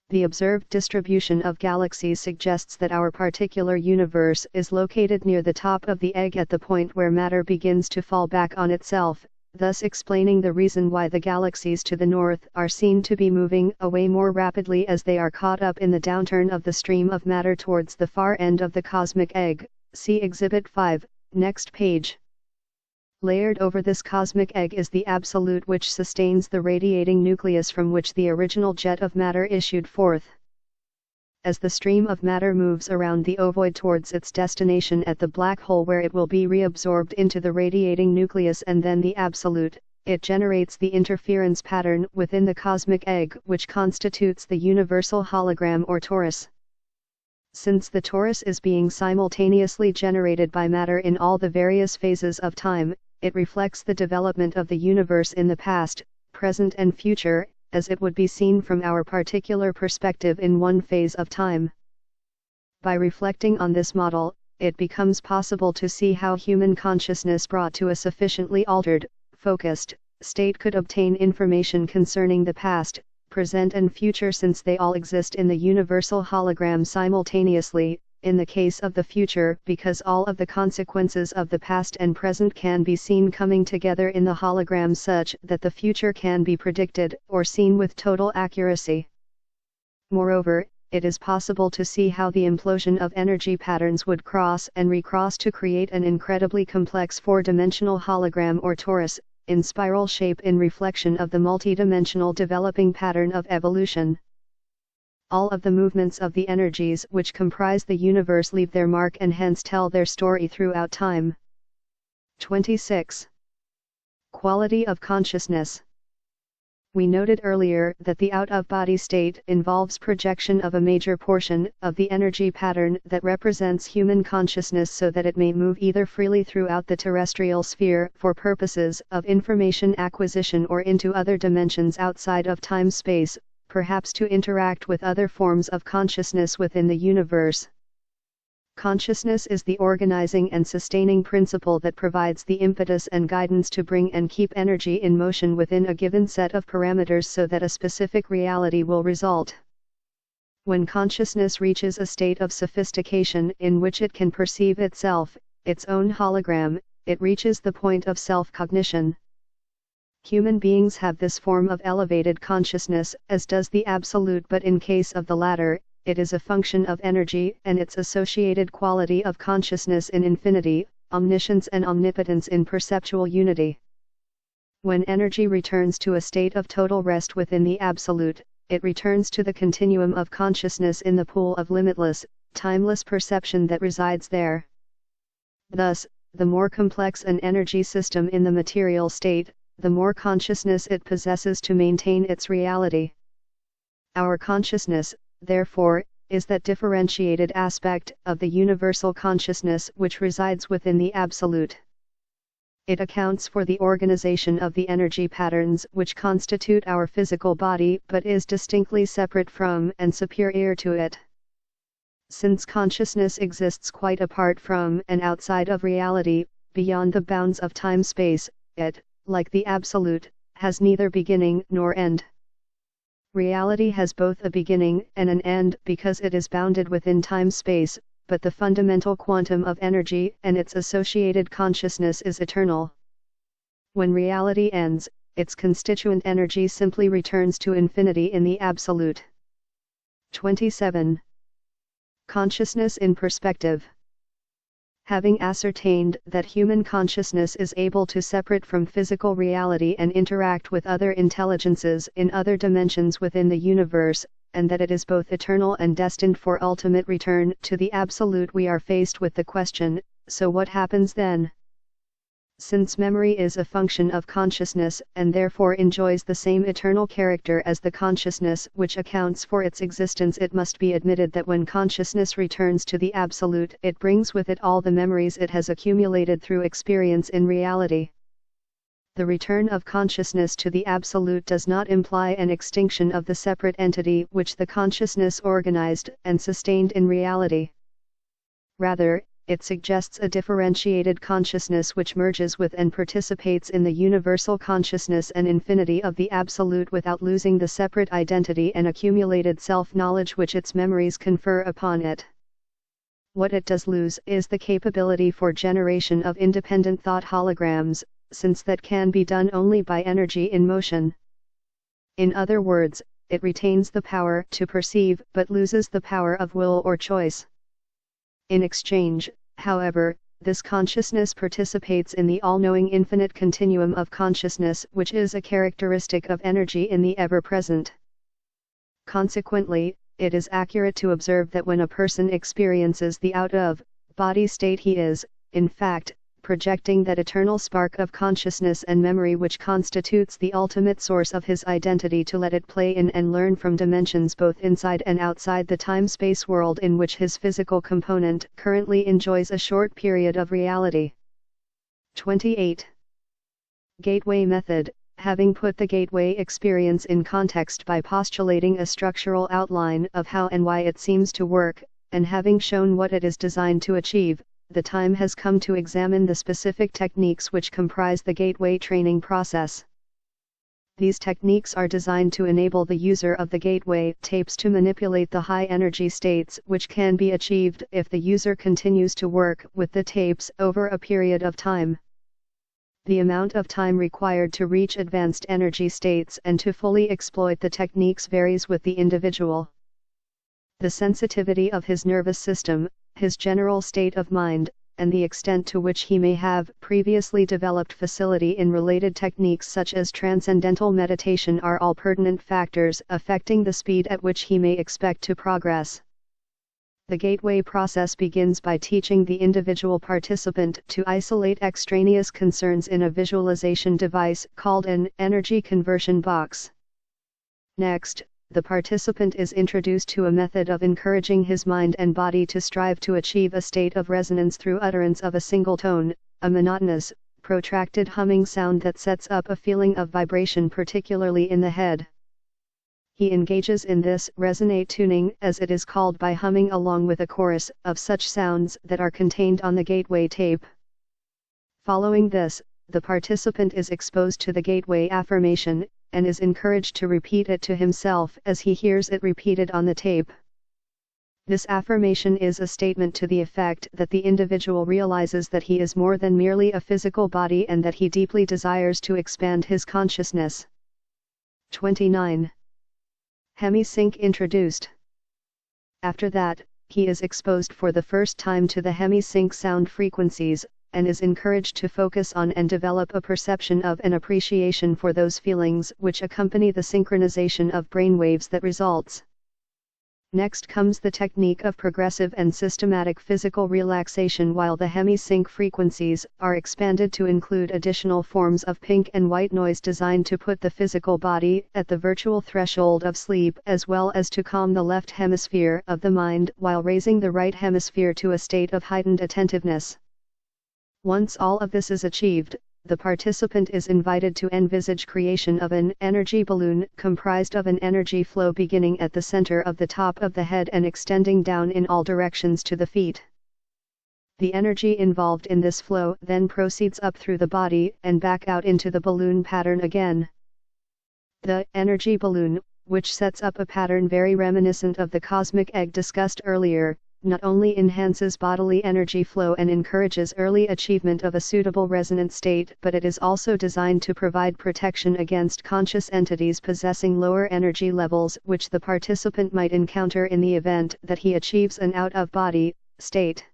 The observed distribution of galaxies suggests that our particular universe is located near the top of the egg at the point where matter begins to fall back on itself, thus explaining the reason why the galaxies to the north are seen to be moving away more rapidly as they are caught up in the downturn of the stream of matter towards the far end of the cosmic egg. See Exhibit 5, next page. Layered over this cosmic egg is the Absolute which sustains the radiating nucleus from which the original jet of matter issued forth. As the stream of matter moves around the ovoid towards its destination at the black hole where it will be reabsorbed into the radiating nucleus and then the Absolute, it generates the interference pattern within the cosmic egg which constitutes the universal hologram or torus. Since the torus is being simultaneously generated by matter in all the various phases of time, it reflects the development of the universe in the past, present and future, as it would be seen from our particular perspective in one phase of time. By reflecting on this model, it becomes possible to see how human consciousness brought to a sufficiently altered, focused, state could obtain information concerning the past, present and future since they all exist in the universal hologram simultaneously, in the case of the future because all of the consequences of the past and present can be seen coming together in the hologram such that the future can be predicted or seen with total accuracy. Moreover, it is possible to see how the implosion of energy patterns would cross and recross to create an incredibly complex four-dimensional hologram or torus, in spiral shape in reflection of the multidimensional developing pattern of evolution. All of the movements of the energies which comprise the universe leave their mark and hence tell their story throughout time. 26. Quality of consciousness. We noted earlier that the out-of-body state involves projection of a major portion of the energy pattern that represents human consciousness so that it may move either freely throughout the terrestrial sphere for purposes of information acquisition or into other dimensions outside of time-space, perhaps to interact with other forms of consciousness within the universe. Consciousness is the organizing and sustaining principle that provides the impetus and guidance to bring and keep energy in motion within a given set of parameters so that a specific reality will result. When consciousness reaches a state of sophistication in which it can perceive itself, its own hologram, it reaches the point of self-cognition. Human beings have this form of elevated consciousness, as does the Absolute, but in case of the latter, it is a function of energy and its associated quality of consciousness in infinity, omniscience and omnipotence in perceptual unity. When energy returns to a state of total rest within the Absolute, it returns to the continuum of consciousness in the pool of limitless, timeless perception that resides there. Thus, the more complex an energy system in the material state, the more consciousness it possesses to maintain its reality. Our consciousness, therefore, is that differentiated aspect of the universal consciousness which resides within the Absolute. It accounts for the organization of the energy patterns which constitute our physical body but is distinctly separate from and superior to it. Since consciousness exists quite apart from and outside of reality, beyond the bounds of time-space, it, like the Absolute, has neither beginning nor end. Reality has both a beginning and an end because it is bounded within time-space, but the fundamental quantum of energy and its associated consciousness is eternal. When reality ends, its constituent energy simply returns to infinity in the Absolute. 27. Consciousness in perspective. Having ascertained that human consciousness is able to separate from physical reality and interact with other intelligences in other dimensions within the universe, and that it is both eternal and destined for ultimate return to the Absolute, we are faced with the question, so what happens then? Since memory is a function of consciousness and therefore enjoys the same eternal character as the consciousness which accounts for its existence, it must be admitted that when consciousness returns to the Absolute, it brings with it all the memories it has accumulated through experience in reality. The return of consciousness to the Absolute does not imply an extinction of the separate entity which the consciousness organized and sustained in reality. Rather, it suggests a differentiated consciousness which merges with and participates in the universal consciousness and infinity of the Absolute without losing the separate identity and accumulated self-knowledge which its memories confer upon it. What it does lose is the capability for generation of independent thought holograms, since that can be done only by energy in motion. In other words, it retains the power to perceive but loses the power of will or choice. In exchange, however, this consciousness participates in the all-knowing infinite continuum of consciousness which is a characteristic of energy in the ever-present. Consequently, it is accurate to observe that when a person experiences the out-of-body state, he is, in fact, projecting that eternal spark of consciousness and memory which constitutes the ultimate source of his identity to let it play in and learn from dimensions both inside and outside the time-space world in which his physical component currently enjoys a short period of reality. 28. Gateway method. Having put the gateway experience in context by postulating a structural outline of how and why it seems to work, and having shown what it is designed to achieve, the time has come to examine the specific techniques which comprise the gateway training process. These techniques are designed to enable the user of the gateway tapes to manipulate the high energy states which can be achieved if the user continues to work with the tapes over a period of time. The amount of time required to reach advanced energy states and to fully exploit the techniques varies with the individual. The sensitivity of his nervous system, his general state of mind, and the extent to which he may have previously developed facility in related techniques such as transcendental meditation are all pertinent factors affecting the speed at which he may expect to progress. The gateway process begins by teaching the individual participant to isolate extraneous concerns in a visualization device called an energy conversion box. Next, the participant is introduced to a method of encouraging his mind and body to strive to achieve a state of resonance through utterance of a single tone, a monotonous, protracted humming sound that sets up a feeling of vibration particularly in the head. He engages in this resonate tuning, as it is called, by humming along with a chorus of such sounds that are contained on the gateway tape. Following this, the participant is exposed to the gateway affirmation, and is encouraged to repeat it to himself as he hears it repeated on the tape. This affirmation is a statement to the effect that the individual realizes that he is more than merely a physical body and that he deeply desires to expand his consciousness. 29. Hemi-Sync introduced. After that, he is exposed for the first time to the Hemi-Sync sound frequencies, and is encouraged to focus on and develop a perception of and appreciation for those feelings which accompany the synchronization of brainwaves that results. Next comes the technique of progressive and systematic physical relaxation, while the Hemi-Sync frequencies are expanded to include additional forms of pink and white noise designed to put the physical body at the virtual threshold of sleep, as well as to calm the left hemisphere of the mind while raising the right hemisphere to a state of heightened attentiveness. Once all of this is achieved, the participant is invited to envisage creation of an energy balloon comprised of an energy flow beginning at the center of the top of the head and extending down in all directions to the feet. The energy involved in this flow then proceeds up through the body and back out into the balloon pattern again. The energy balloon, which sets up a pattern very reminiscent of the cosmic egg discussed earlier, not only enhances bodily energy flow and encourages early achievement of a suitable resonant state, but it is also designed to provide protection against conscious entities possessing lower energy levels, which the participant might encounter in the event that he achieves an out-of-body state.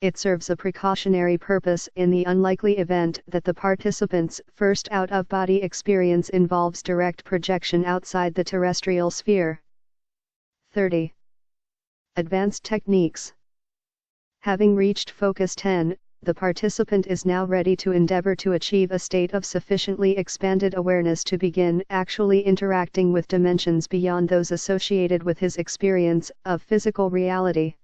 It serves a precautionary purpose in the unlikely event that the participant's first out-of-body experience involves direct projection outside the terrestrial sphere. 30. Advanced techniques. Having reached focus 10, the participant is now ready to endeavor to achieve a state of sufficiently expanded awareness to begin actually interacting with dimensions beyond those associated with his experience of physical reality.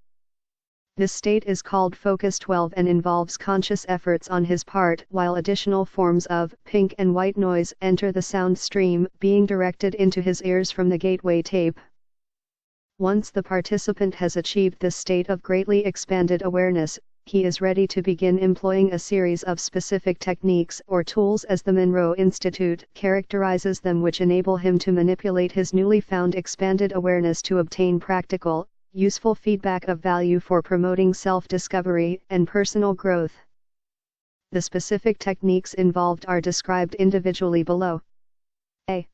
This state is called focus 12 and involves conscious efforts on his part, while additional forms of pink and white noise enter the sound stream being directed into his ears from the gateway tape. Once the participant has achieved this state of greatly expanded awareness, he is ready to begin employing a series of specific techniques or tools, as the Monroe Institute characterizes them, which enable him to manipulate his newly found expanded awareness to obtain practical, useful feedback of value for promoting self-discovery and personal growth. The specific techniques involved are described individually below. A.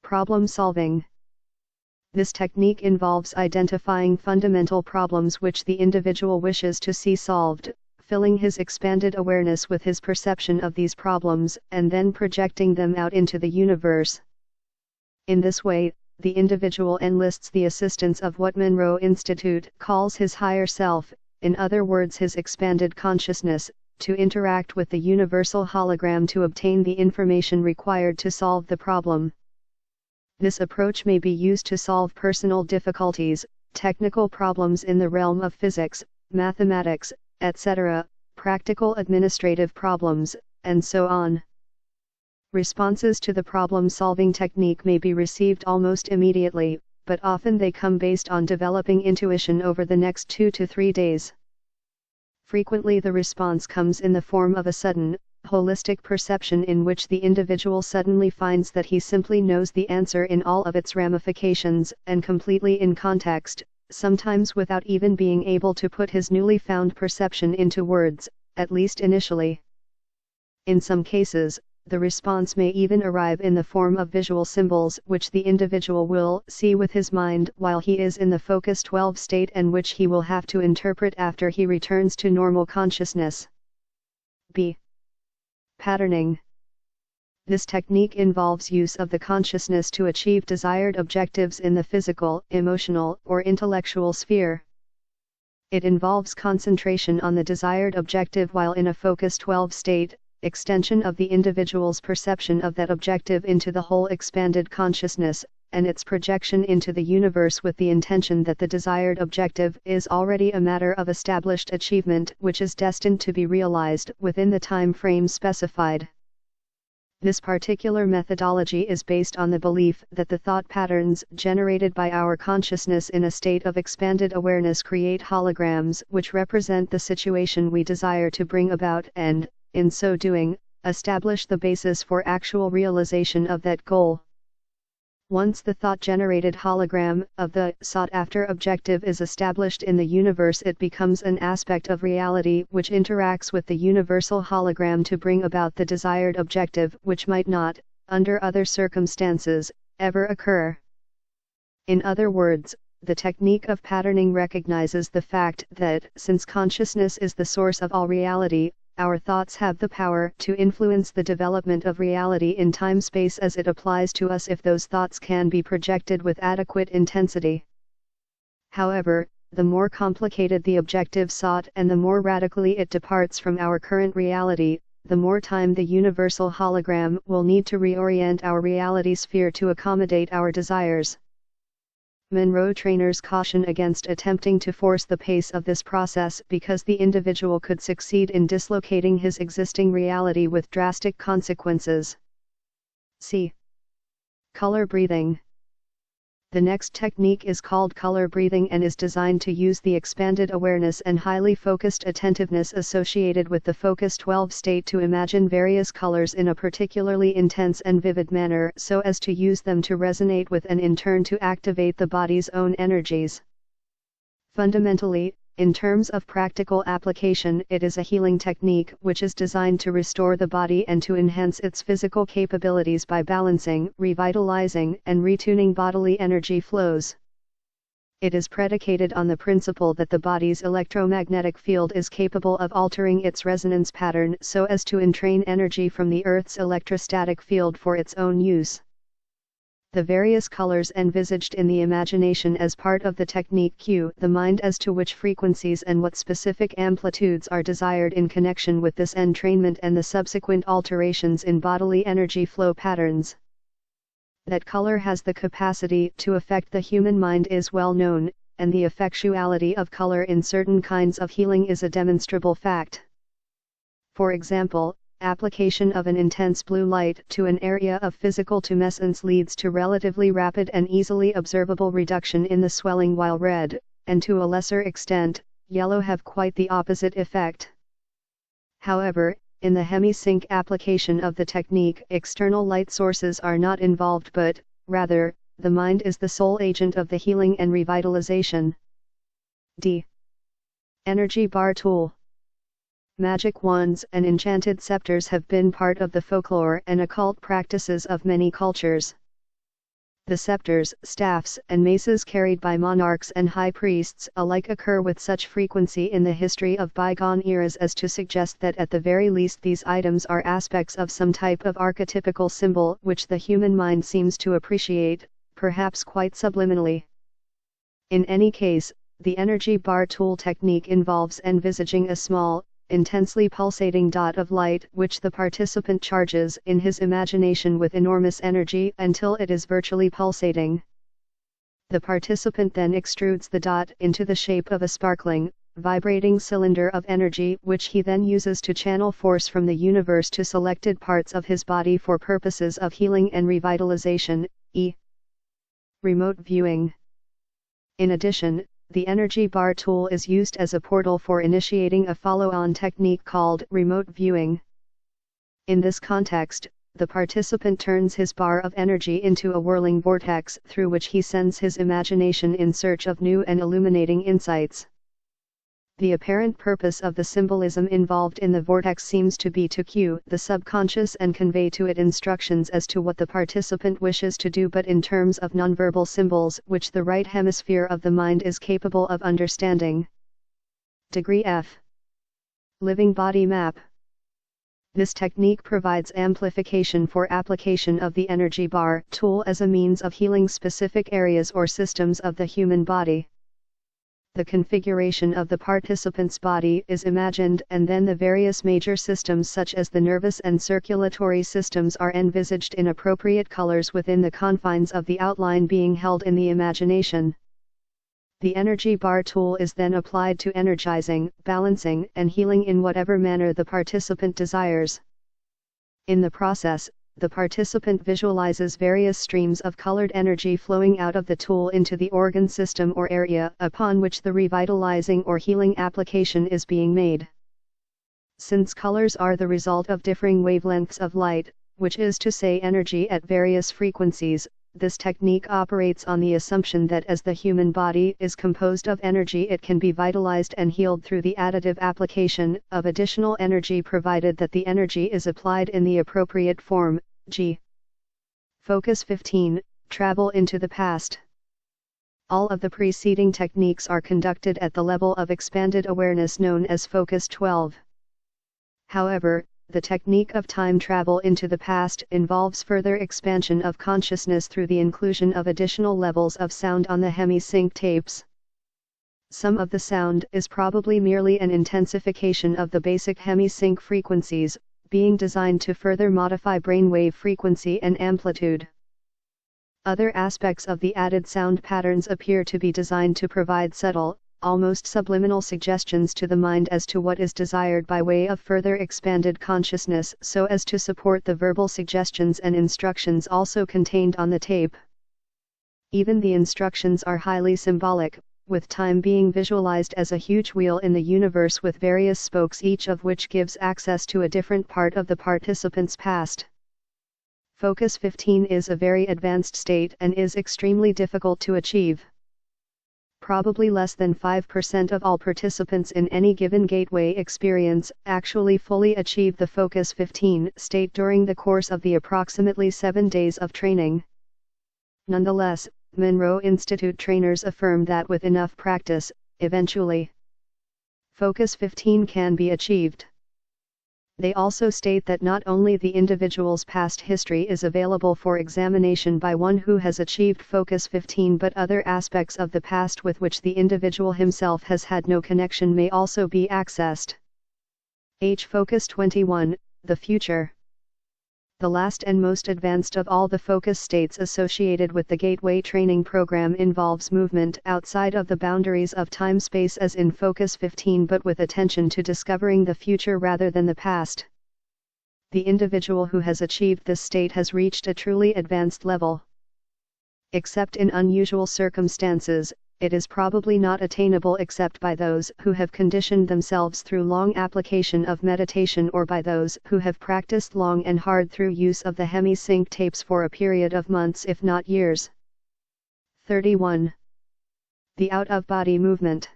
Problem solving. This technique involves identifying fundamental problems which the individual wishes to see solved, filling his expanded awareness with his perception of these problems, and then projecting them out into the universe. In this way, the individual enlists the assistance of what Monroe Institute calls his higher self, in other words his expanded consciousness, to interact with the universal hologram to obtain the information required to solve the problem. This approach may be used to solve personal difficulties, technical problems in the realm of physics, mathematics, etc., practical administrative problems, and so on. Responses to the problem-solving technique may be received almost immediately, but often they come based on developing intuition over the next 2 to 3 days. Frequently the response comes in the form of a sudden, holistic perception in which the individual suddenly finds that he simply knows the answer in all of its ramifications and completely in context, sometimes without even being able to put his newly found perception into words, at least initially. In some cases, the response may even arrive in the form of visual symbols which the individual will see with his mind while he is in the focus 12 state, and which he will have to interpret after he returns to normal consciousness. B. Patterning. This technique involves use of the consciousness to achieve desired objectives in the physical, emotional, or intellectual sphere. It involves concentration on the desired objective while in a focus 12 state, extension of the individual's perception of that objective into the whole expanded consciousness, and its projection into the universe with the intention that the desired objective is already a matter of established achievement which is destined to be realized within the time frame specified. This particular methodology is based on the belief that the thought patterns generated by our consciousness in a state of expanded awareness create holograms which represent the situation we desire to bring about and, in so doing, establish the basis for actual realization of that goal. Once the thought-generated hologram of the sought-after objective is established in the universe, it becomes an aspect of reality which interacts with the universal hologram to bring about the desired objective, which might not, under other circumstances, ever occur. In other words, the technique of patterning recognizes the fact that, since consciousness is the source of all reality, our thoughts have the power to influence the development of reality in time-space as it applies to us if those thoughts can be projected with adequate intensity. However, the more complicated the objective sought and the more radically it departs from our current reality, the more time the universal hologram will need to reorient our reality sphere to accommodate our desires. Monroe trainers caution against attempting to force the pace of this process because the individual could succeed in dislocating his existing reality with drastic consequences. C. Color breathing. The next technique is called color breathing and is designed to use the expanded awareness and highly focused attentiveness associated with the Focus 12 state to imagine various colors in a particularly intense and vivid manner so as to use them to resonate with and in turn to activate the body's own energies. Fundamentally, in terms of practical application, it is a healing technique which is designed to restore the body and to enhance its physical capabilities by balancing, revitalizing, and retuning bodily energy flows. It is predicated on the principle that the body's electromagnetic field is capable of altering its resonance pattern so as to entrain energy from the Earth's electrostatic field for its own use. The various colors envisaged in the imagination as part of the technique cue the mind as to which frequencies and what specific amplitudes are desired in connection with this entrainment and the subsequent alterations in bodily energy flow patterns. That color has the capacity to affect the human mind is well known, and the effectuality of color in certain kinds of healing is a demonstrable fact. For example, application of an intense blue light to an area of physical tumescence leads to relatively rapid and easily observable reduction in the swelling, while red, and to a lesser extent, yellow have quite the opposite effect. However, in the Hemi-Sync application of the technique, external light sources are not involved but, rather, the mind is the sole agent of the healing and revitalization. D. Energy bar tool. Magic wands and enchanted scepters have been part of the folklore and occult practices of many cultures. The scepters, staffs, and maces carried by monarchs and high priests alike occur with such frequency in the history of bygone eras as to suggest that at the very least these items are aspects of some type of archetypical symbol which the human mind seems to appreciate, perhaps quite subliminally. In any case, the energy bar tool technique involves envisaging a small, intensely pulsating dot of light which the participant charges in his imagination with enormous energy until it is virtually pulsating. The participant then extrudes the dot into the shape of a sparkling, vibrating cylinder of energy which he then uses to channel force from the universe to selected parts of his body for purposes of healing and revitalization, e. Remote viewing. In addition, the energy bar tool is used as a portal for initiating a follow-on technique called remote viewing. In this context, the participant turns his bar of energy into a whirling vortex through which he sends his imagination in search of new and illuminating insights. The apparent purpose of the symbolism involved in the vortex seems to be to cue the subconscious and convey to it instructions as to what the participant wishes to do, but in terms of nonverbal symbols which the right hemisphere of the mind is capable of understanding. Degree F. Living body map. This technique provides amplification for application of the energy bar tool as a means of healing specific areas or systems of the human body. The configuration of the participant's body is imagined and then the various major systems such as the nervous and circulatory systems are envisaged in appropriate colors within the confines of the outline being held in the imagination. The energy bar tool is then applied to energizing, balancing, and healing in whatever manner the participant desires. In the process, the participant visualizes various streams of colored energy flowing out of the tool into the organ system or area upon which the revitalizing or healing application is being made. Since colors are the result of differing wavelengths of light, which is to say energy at various frequencies, this technique operates on the assumption that as the human body is composed of energy, it can be vitalized and healed through the additive application of additional energy provided that the energy is applied in the appropriate form. G. Focus 15, Travel into the past. All of the preceding techniques are conducted at the level of expanded awareness known as Focus 12. However, the technique of time travel into the past involves further expansion of consciousness through the inclusion of additional levels of sound on the Hemi-Sync tapes. Some of the sound is probably merely an intensification of the basic Hemi-Sync frequencies, being designed to further modify brainwave frequency and amplitude. Other aspects of the added sound patterns appear to be designed to provide subtle, almost subliminal suggestions to the mind as to what is desired by way of further expanded consciousness, so as to support the verbal suggestions and instructions also contained on the tape. Even the instructions are highly symbolic, with time being visualized as a huge wheel in the universe with various spokes, each of which gives access to a different part of the participant's past. Focus 15 is a very advanced state and is extremely difficult to achieve. Probably less than 5% of all participants in any given gateway experience actually fully achieve the Focus 15 state during the course of the approximately 7 days of training. Nonetheless, Monroe Institute trainers affirm that with enough practice, eventually, Focus 15 can be achieved. They also state that not only the individual's past history is available for examination by one who has achieved Focus 15, but other aspects of the past with which the individual himself has had no connection may also be accessed. Focus 21, the future. The last and most advanced of all the focus states associated with the Gateway training program involves movement outside of the boundaries of time-space as in Focus 15, but with attention to discovering the future rather than the past. The individual who has achieved this state has reached a truly advanced level. Except in unusual circumstances, it is probably not attainable except by those who have conditioned themselves through long application of meditation, or by those who have practiced long and hard through use of the Hemi-Sync tapes for a period of months if not years. 31. The out-of-body movement.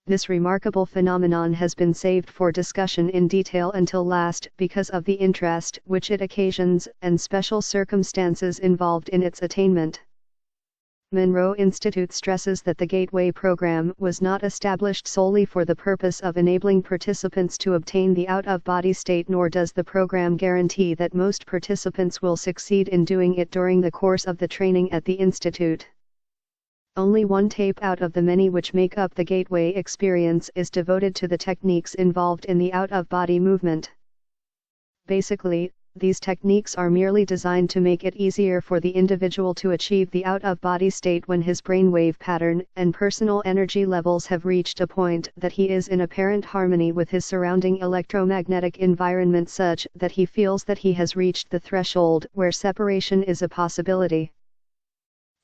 This remarkable phenomenon has been saved for discussion in detail until last because of the interest which it occasions and special circumstances involved in its attainment. Monroe Institute stresses that the Gateway program was not established solely for the purpose of enabling participants to obtain the out-of-body state, nor does the program guarantee that most participants will succeed in doing it during the course of the training at the Institute. Only one tape out of the many which make up the Gateway experience is devoted to the techniques involved in the out-of-body movement. Basically, these techniques are merely designed to make it easier for the individual to achieve the out-of-body state when his brainwave pattern and personal energy levels have reached a point that he is in apparent harmony with his surrounding electromagnetic environment, such that he feels that he has reached the threshold where separation is a possibility.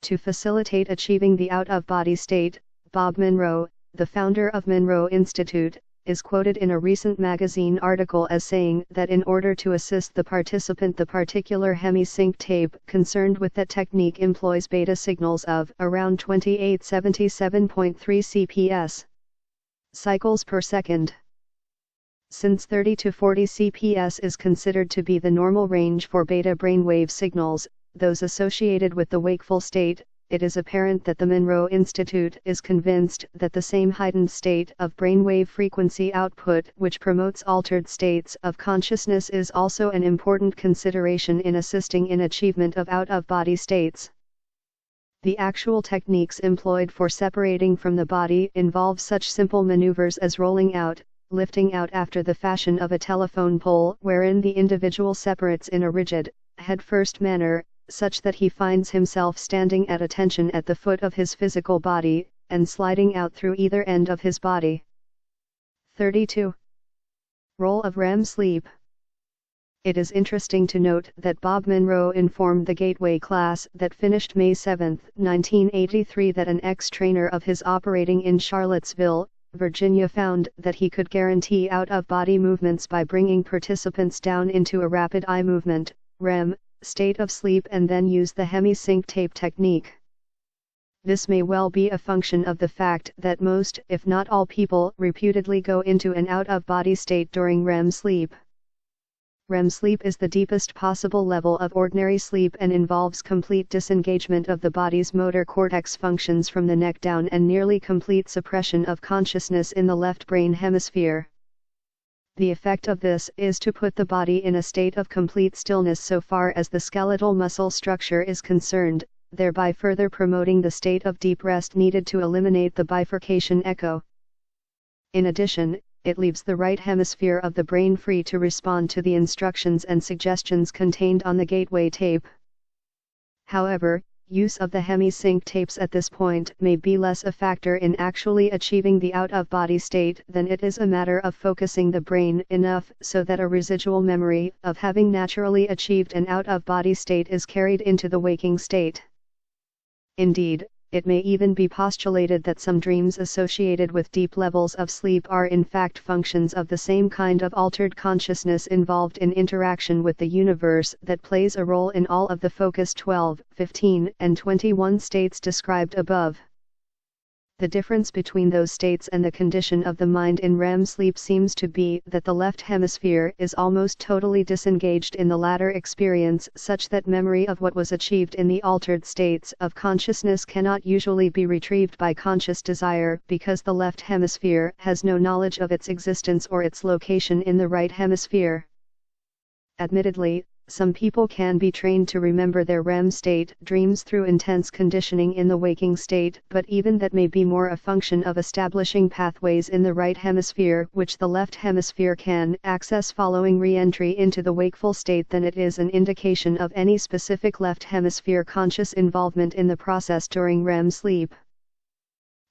To facilitate achieving the out-of-body state, Bob Monroe, the founder of Monroe Institute, is quoted in a recent magazine article as saying that in order to assist the participant, the particular Hemi-Sync tape concerned with that technique employs beta signals of around 2877.3 CPS cycles per second. Since 30 to 40 CPS is considered to be the normal range for beta brainwave signals, those associated with the wakeful state, it is apparent that the Monroe Institute is convinced that the same heightened state of brainwave frequency output which promotes altered states of consciousness is also an important consideration in assisting in achievement of out-of-body states. The actual techniques employed for separating from the body involve such simple maneuvers as rolling out, lifting out after the fashion of a telephone pole, wherein the individual separates in a rigid, head-first manner, such that he finds himself standing at attention at the foot of his physical body, and sliding out through either end of his body. 32. Role of REM sleep. It is interesting to note that Bob Monroe informed the Gateway class that finished May 7, 1983, that an ex-trainer of his operating in Charlottesville, Virginia, found that he could guarantee out-of-body movements by bringing participants down into a rapid eye movement, REM, state of sleep, and then use the Hemi-Sync tape technique. This may well be a function of the fact that most, if not all people, reputedly go into an out-of-body state during REM sleep. REM sleep is the deepest possible level of ordinary sleep and involves complete disengagement of the body's motor cortex functions from the neck down and nearly complete suppression of consciousness in the left brain hemisphere. The effect of this is to put the body in a state of complete stillness so far as the skeletal muscle structure is concerned, thereby further promoting the state of deep rest needed to eliminate the bifurcation echo. In addition, it leaves the right hemisphere of the brain free to respond to the instructions and suggestions contained on the gateway tape. However, use of the Hemi-Sync tapes at this point may be less a factor in actually achieving the out-of-body state than it is a matter of focusing the brain enough so that a residual memory of having naturally achieved an out-of-body state is carried into the waking state. Indeed, it may even be postulated that some dreams associated with deep levels of sleep are in fact functions of the same kind of altered consciousness involved in interaction with the universe that plays a role in all of the focus 12, 15, and 21 states described above. The difference between those states and the condition of the mind in REM sleep seems to be that the left hemisphere is almost totally disengaged in the latter experience, such that memory of what was achieved in the altered states of consciousness cannot usually be retrieved by conscious desire because the left hemisphere has no knowledge of its existence or its location in the right hemisphere. Admittedly, some people can be trained to remember their REM state dreams through intense conditioning in the waking state, but even that may be more a function of establishing pathways in the right hemisphere which the left hemisphere can access following re-entry into the wakeful state than it is an indication of any specific left hemisphere conscious involvement in the process during REM sleep.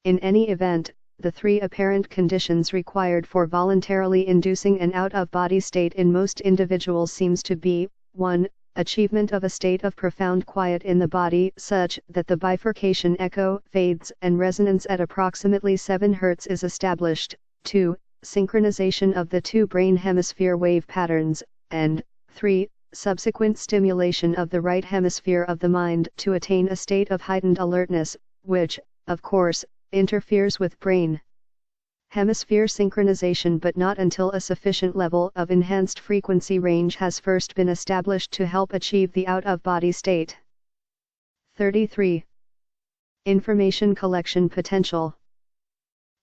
In any event, the three apparent conditions required for voluntarily inducing an out-of-body state in most individuals seems to be 1. Achievement of a state of profound quiet in the body such that the bifurcation echo fades and resonance at approximately 7 Hz is established, 2. Synchronization of the two brain hemisphere wave patterns, and 3. Subsequent stimulation of the right hemisphere of the mind to attain a state of heightened alertness, which, of course, interferes with brain hemisphere synchronization but not until a sufficient level of enhanced frequency range has first been established to help achieve the out-of-body state. 33. Information collection potential.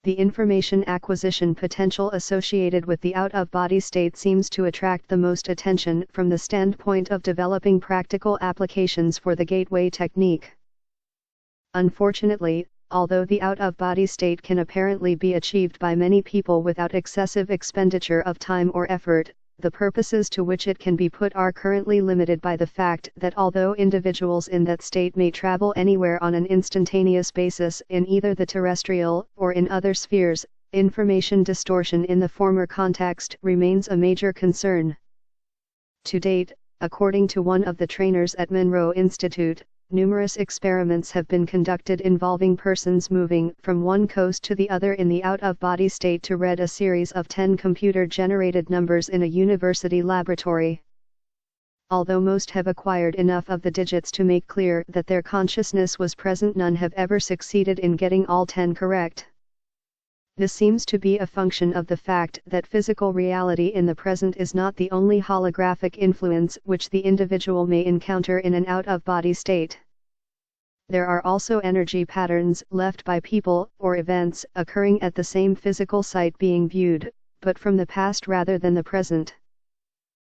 The information acquisition potential associated with the out-of-body state seems to attract the most attention from the standpoint of developing practical applications for the gateway technique. Unfortunately, although the out-of-body state can apparently be achieved by many people without excessive expenditure of time or effort, the purposes to which it can be put are currently limited by the fact that although individuals in that state may travel anywhere on an instantaneous basis in either the terrestrial or in other spheres, information distortion in the former context remains a major concern. To date, according to one of the trainers at Monroe Institute, numerous experiments have been conducted involving persons moving from one coast to the other in the out-of-body state to read a series of 10 computer-generated numbers in a university laboratory. Although most have acquired enough of the digits to make clear that their consciousness was present, none have ever succeeded in getting all 10 correct. This seems to be a function of the fact that physical reality in the present is not the only holographic influence which the individual may encounter in an out-of-body state. There are also energy patterns left by people or events occurring at the same physical site being viewed, but from the past rather than the present.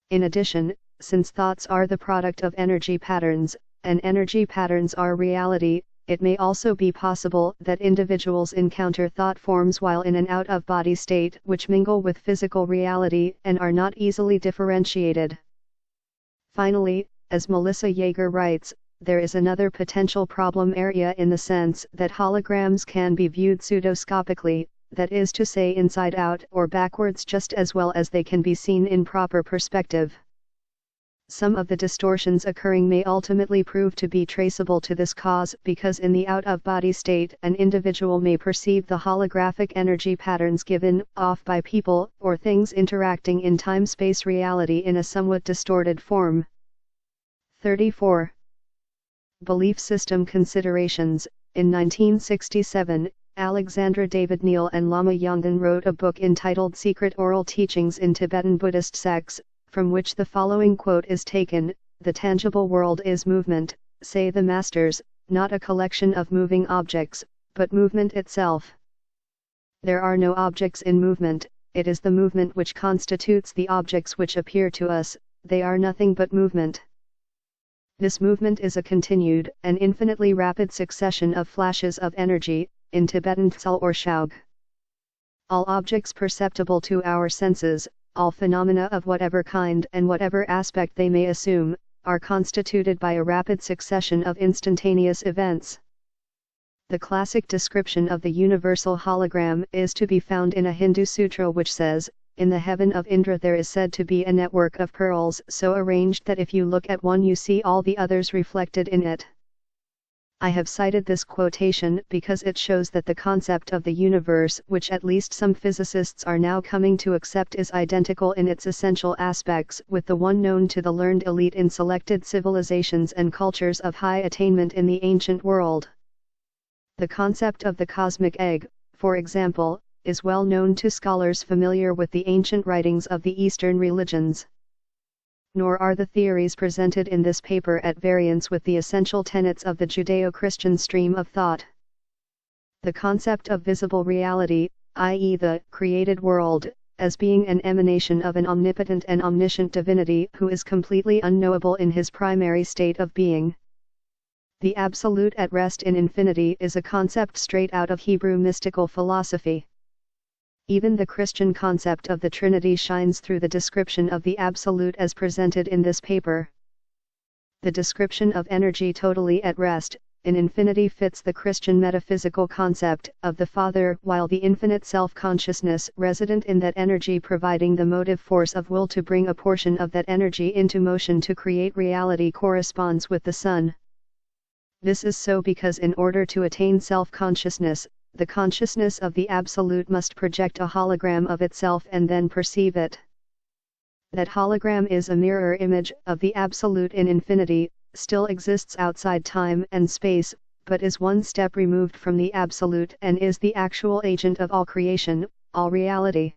In addition, since thoughts are the product of energy patterns, and energy patterns are reality, it may also be possible that individuals encounter thought forms while in an out-of-body state which mingle with physical reality and are not easily differentiated. Finally, as Melissa Yeager writes, there is another potential problem area in the sense that holograms can be viewed pseudoscopically, that is to say inside out or backwards, just as well as they can be seen in proper perspective. Some of the distortions occurring may ultimately prove to be traceable to this cause because in the out-of-body state an individual may perceive the holographic energy patterns given off by people or things interacting in time-space reality in a somewhat distorted form. 34. Belief system considerations. In 1967, Alexandra David Neal and Lama Yongden wrote a book entitled Secret Oral Teachings in Tibetan Buddhist Sects, from which the following quote is taken: "The tangible world is movement, say the masters, not a collection of moving objects, but movement itself. There are no objects in movement, it is the movement which constitutes the objects which appear to us, they are nothing but movement. This movement is a continued and infinitely rapid succession of flashes of energy, in Tibetan Tsul or Shaug. All objects perceptible to our senses, all phenomena of whatever kind and whatever aspect they may assume, are constituted by a rapid succession of instantaneous events. The classic description of the universal hologram is to be found in a Hindu sutra which says, "In the heaven of Indra there is said to be a network of pearls so arranged that if you look at one you see all the others reflected in it." I have cited this quotation because it shows that the concept of the universe, which at least some physicists are now coming to accept, is identical in its essential aspects with the one known to the learned elite in selected civilizations and cultures of high attainment in the ancient world. The concept of the cosmic egg, for example, is well known to scholars familiar with the ancient writings of the Eastern religions. Nor are the theories presented in this paper at variance with the essential tenets of the Judeo-Christian stream of thought. The concept of visible reality, i.e. the created world, as being an emanation of an omnipotent and omniscient divinity who is completely unknowable in his primary state of being. The absolute at rest in infinity is a concept straight out of Hebrew mystical philosophy. Even the Christian concept of the Trinity shines through the description of the Absolute as presented in this paper. The description of energy totally at rest, in infinity fits the Christian metaphysical concept of the Father, while the infinite self-consciousness resident in that energy providing the motive force of will to bring a portion of that energy into motion to create reality corresponds with the Son. This is so because in order to attain self-consciousness, the consciousness of the Absolute must project a hologram of itself and then perceive it. That hologram is a mirror image of the Absolute in infinity, still exists outside time and space, but is one step removed from the Absolute and is the actual agent of all creation, all reality.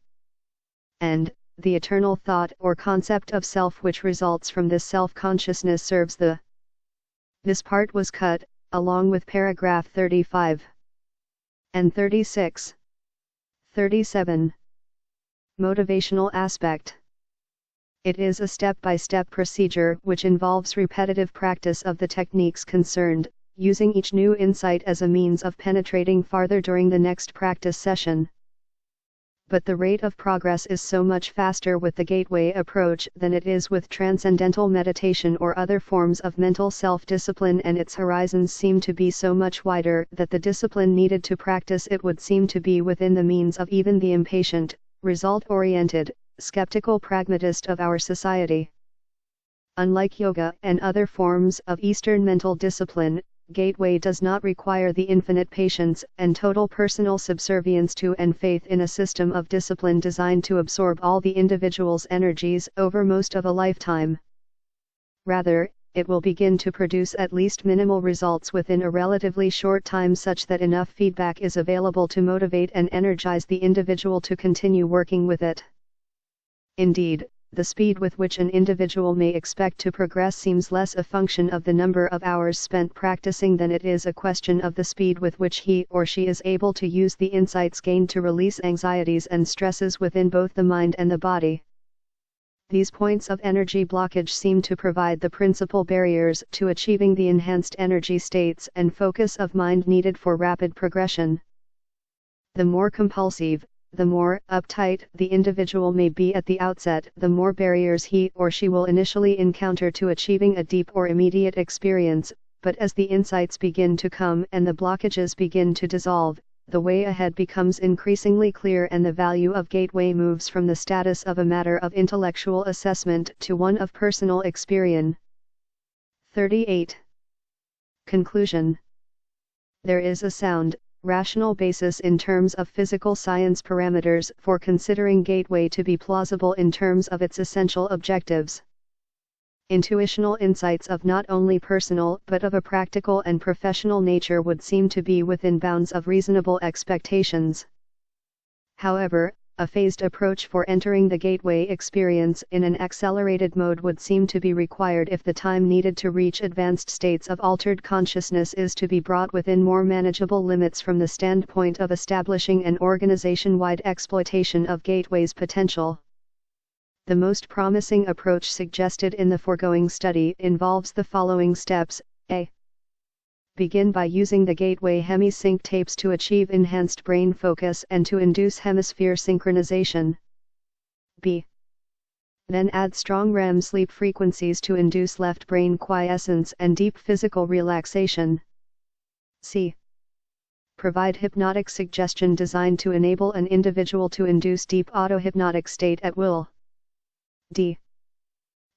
And, the eternal thought or concept of self which results from this self-consciousness serves the. This part was cut, along with paragraph 35. And 36. 37. Motivational aspect. It is a step-by-step procedure which involves repetitive practice of the techniques concerned, using each new insight as a means of penetrating farther during the next practice session. But the rate of progress is so much faster with the gateway approach than it is with transcendental meditation or other forms of mental self-discipline, and its horizons seem to be so much wider that the discipline needed to practice it would seem to be within the means of even the impatient, result-oriented, skeptical pragmatist of our society. Unlike yoga and other forms of Eastern mental discipline, Gateway does not require the infinite patience and total personal subservience to and faith in a system of discipline designed to absorb all the individual's energies over most of a lifetime. Rather, it will begin to produce at least minimal results within a relatively short time such that enough feedback is available to motivate and energize the individual to continue working with it. Indeed, the speed with which an individual may expect to progress seems less a function of the number of hours spent practicing than it is a question of the speed with which he or she is able to use the insights gained to release anxieties and stresses within both the mind and the body. These points of energy blockage seem to provide the principal barriers to achieving the enhanced energy states and focus of mind needed for rapid progression. The more compulsive, the more uptight the individual may be at the outset, the more barriers he or she will initially encounter to achieving a deep or immediate experience, but as the insights begin to come and the blockages begin to dissolve, the way ahead becomes increasingly clear and the value of Gateway moves from the status of a matter of intellectual assessment to one of personal experience. 38. Conclusion. There is a sound, rational basis in terms of physical science parameters for considering Gateway to be plausible in terms of its essential objectives. Intuitional insights of not only personal but of a practical and professional nature would seem to be within bounds of reasonable expectations. However, a phased approach for entering the Gateway experience in an accelerated mode would seem to be required if the time needed to reach advanced states of altered consciousness is to be brought within more manageable limits from the standpoint of establishing an organization-wide exploitation of Gateway's potential. The most promising approach suggested in the foregoing study involves the following steps. A. Begin by using the gateway Hemi-Sync tapes to achieve enhanced brain focus and to induce hemisphere synchronization. B. Then add strong REM sleep frequencies to induce left brain quiescence and deep physical relaxation. C. Provide hypnotic suggestion designed to enable an individual to induce deep auto-hypnotic state at will. D.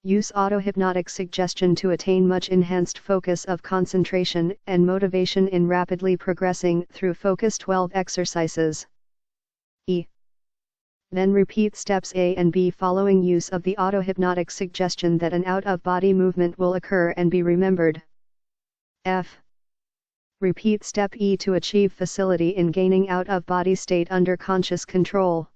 Use auto-hypnotic suggestion to attain much enhanced focus of concentration and motivation in rapidly progressing through Focus 12 exercises. E. Then repeat steps A and B following use of the auto-hypnotic suggestion that an out-of-body movement will occur and be remembered. F. Repeat step E to achieve facility in gaining out-of-body state under conscious control.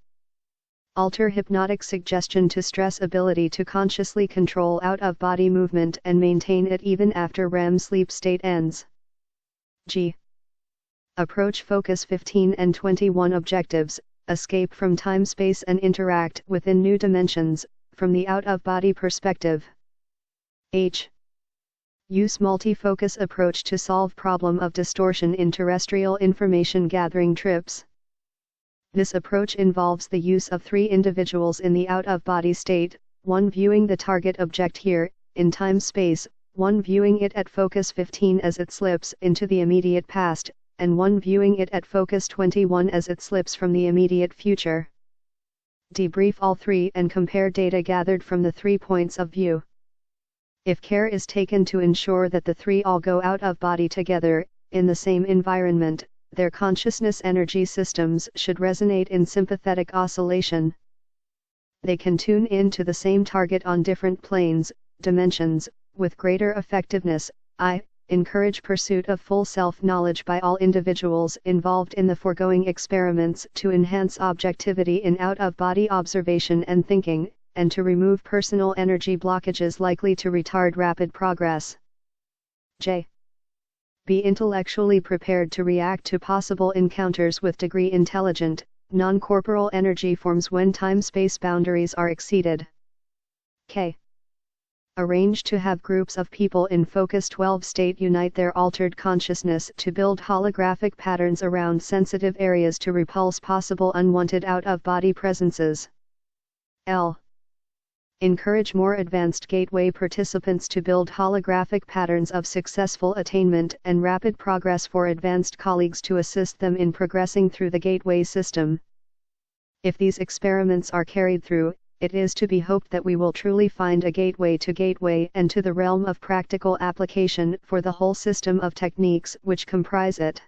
Alter hypnotic suggestion to stress ability to consciously control out-of-body movement and maintain it even after REM sleep state ends. G. Approach Focus 15 and 21 objectives. Escape from time-space and interact within new dimensions, from the out-of-body perspective. H. Use multi-focus approach to solve problem of distortion in terrestrial information gathering trips. This approach involves the use of 3 individuals in the out-of-body state, 1 viewing the target object here, in time-space, 1 viewing it at Focus 15 as it slips into the immediate past, and 1 viewing it at Focus 21 as it slips from the immediate future. Debrief all 3 and compare data gathered from the 3 points of view. If care is taken to ensure that the 3 all go out of body together, in the same environment, their consciousness energy systems should resonate in sympathetic oscillation. They can tune in to the same target on different planes, dimensions, with greater effectiveness. I. Encourage pursuit of full self-knowledge by all individuals involved in the foregoing experiments to enhance objectivity in out-of-body observation and thinking, and to remove personal energy blockages likely to retard rapid progress. J. Be intellectually prepared to react to possible encounters with degree intelligent, non-corporal energy forms when time-space boundaries are exceeded. K. Arrange to have groups of people in Focus 12 state unite their altered consciousness to build holographic patterns around sensitive areas to repulse possible unwanted out-of-body presences. L. Encourage more advanced gateway participants to build holographic patterns of successful attainment and rapid progress for advanced colleagues to assist them in progressing through the gateway system. If these experiments are carried through, it is to be hoped that we will truly find a gateway and to the realm of practical application for the whole system of techniques which comprise it.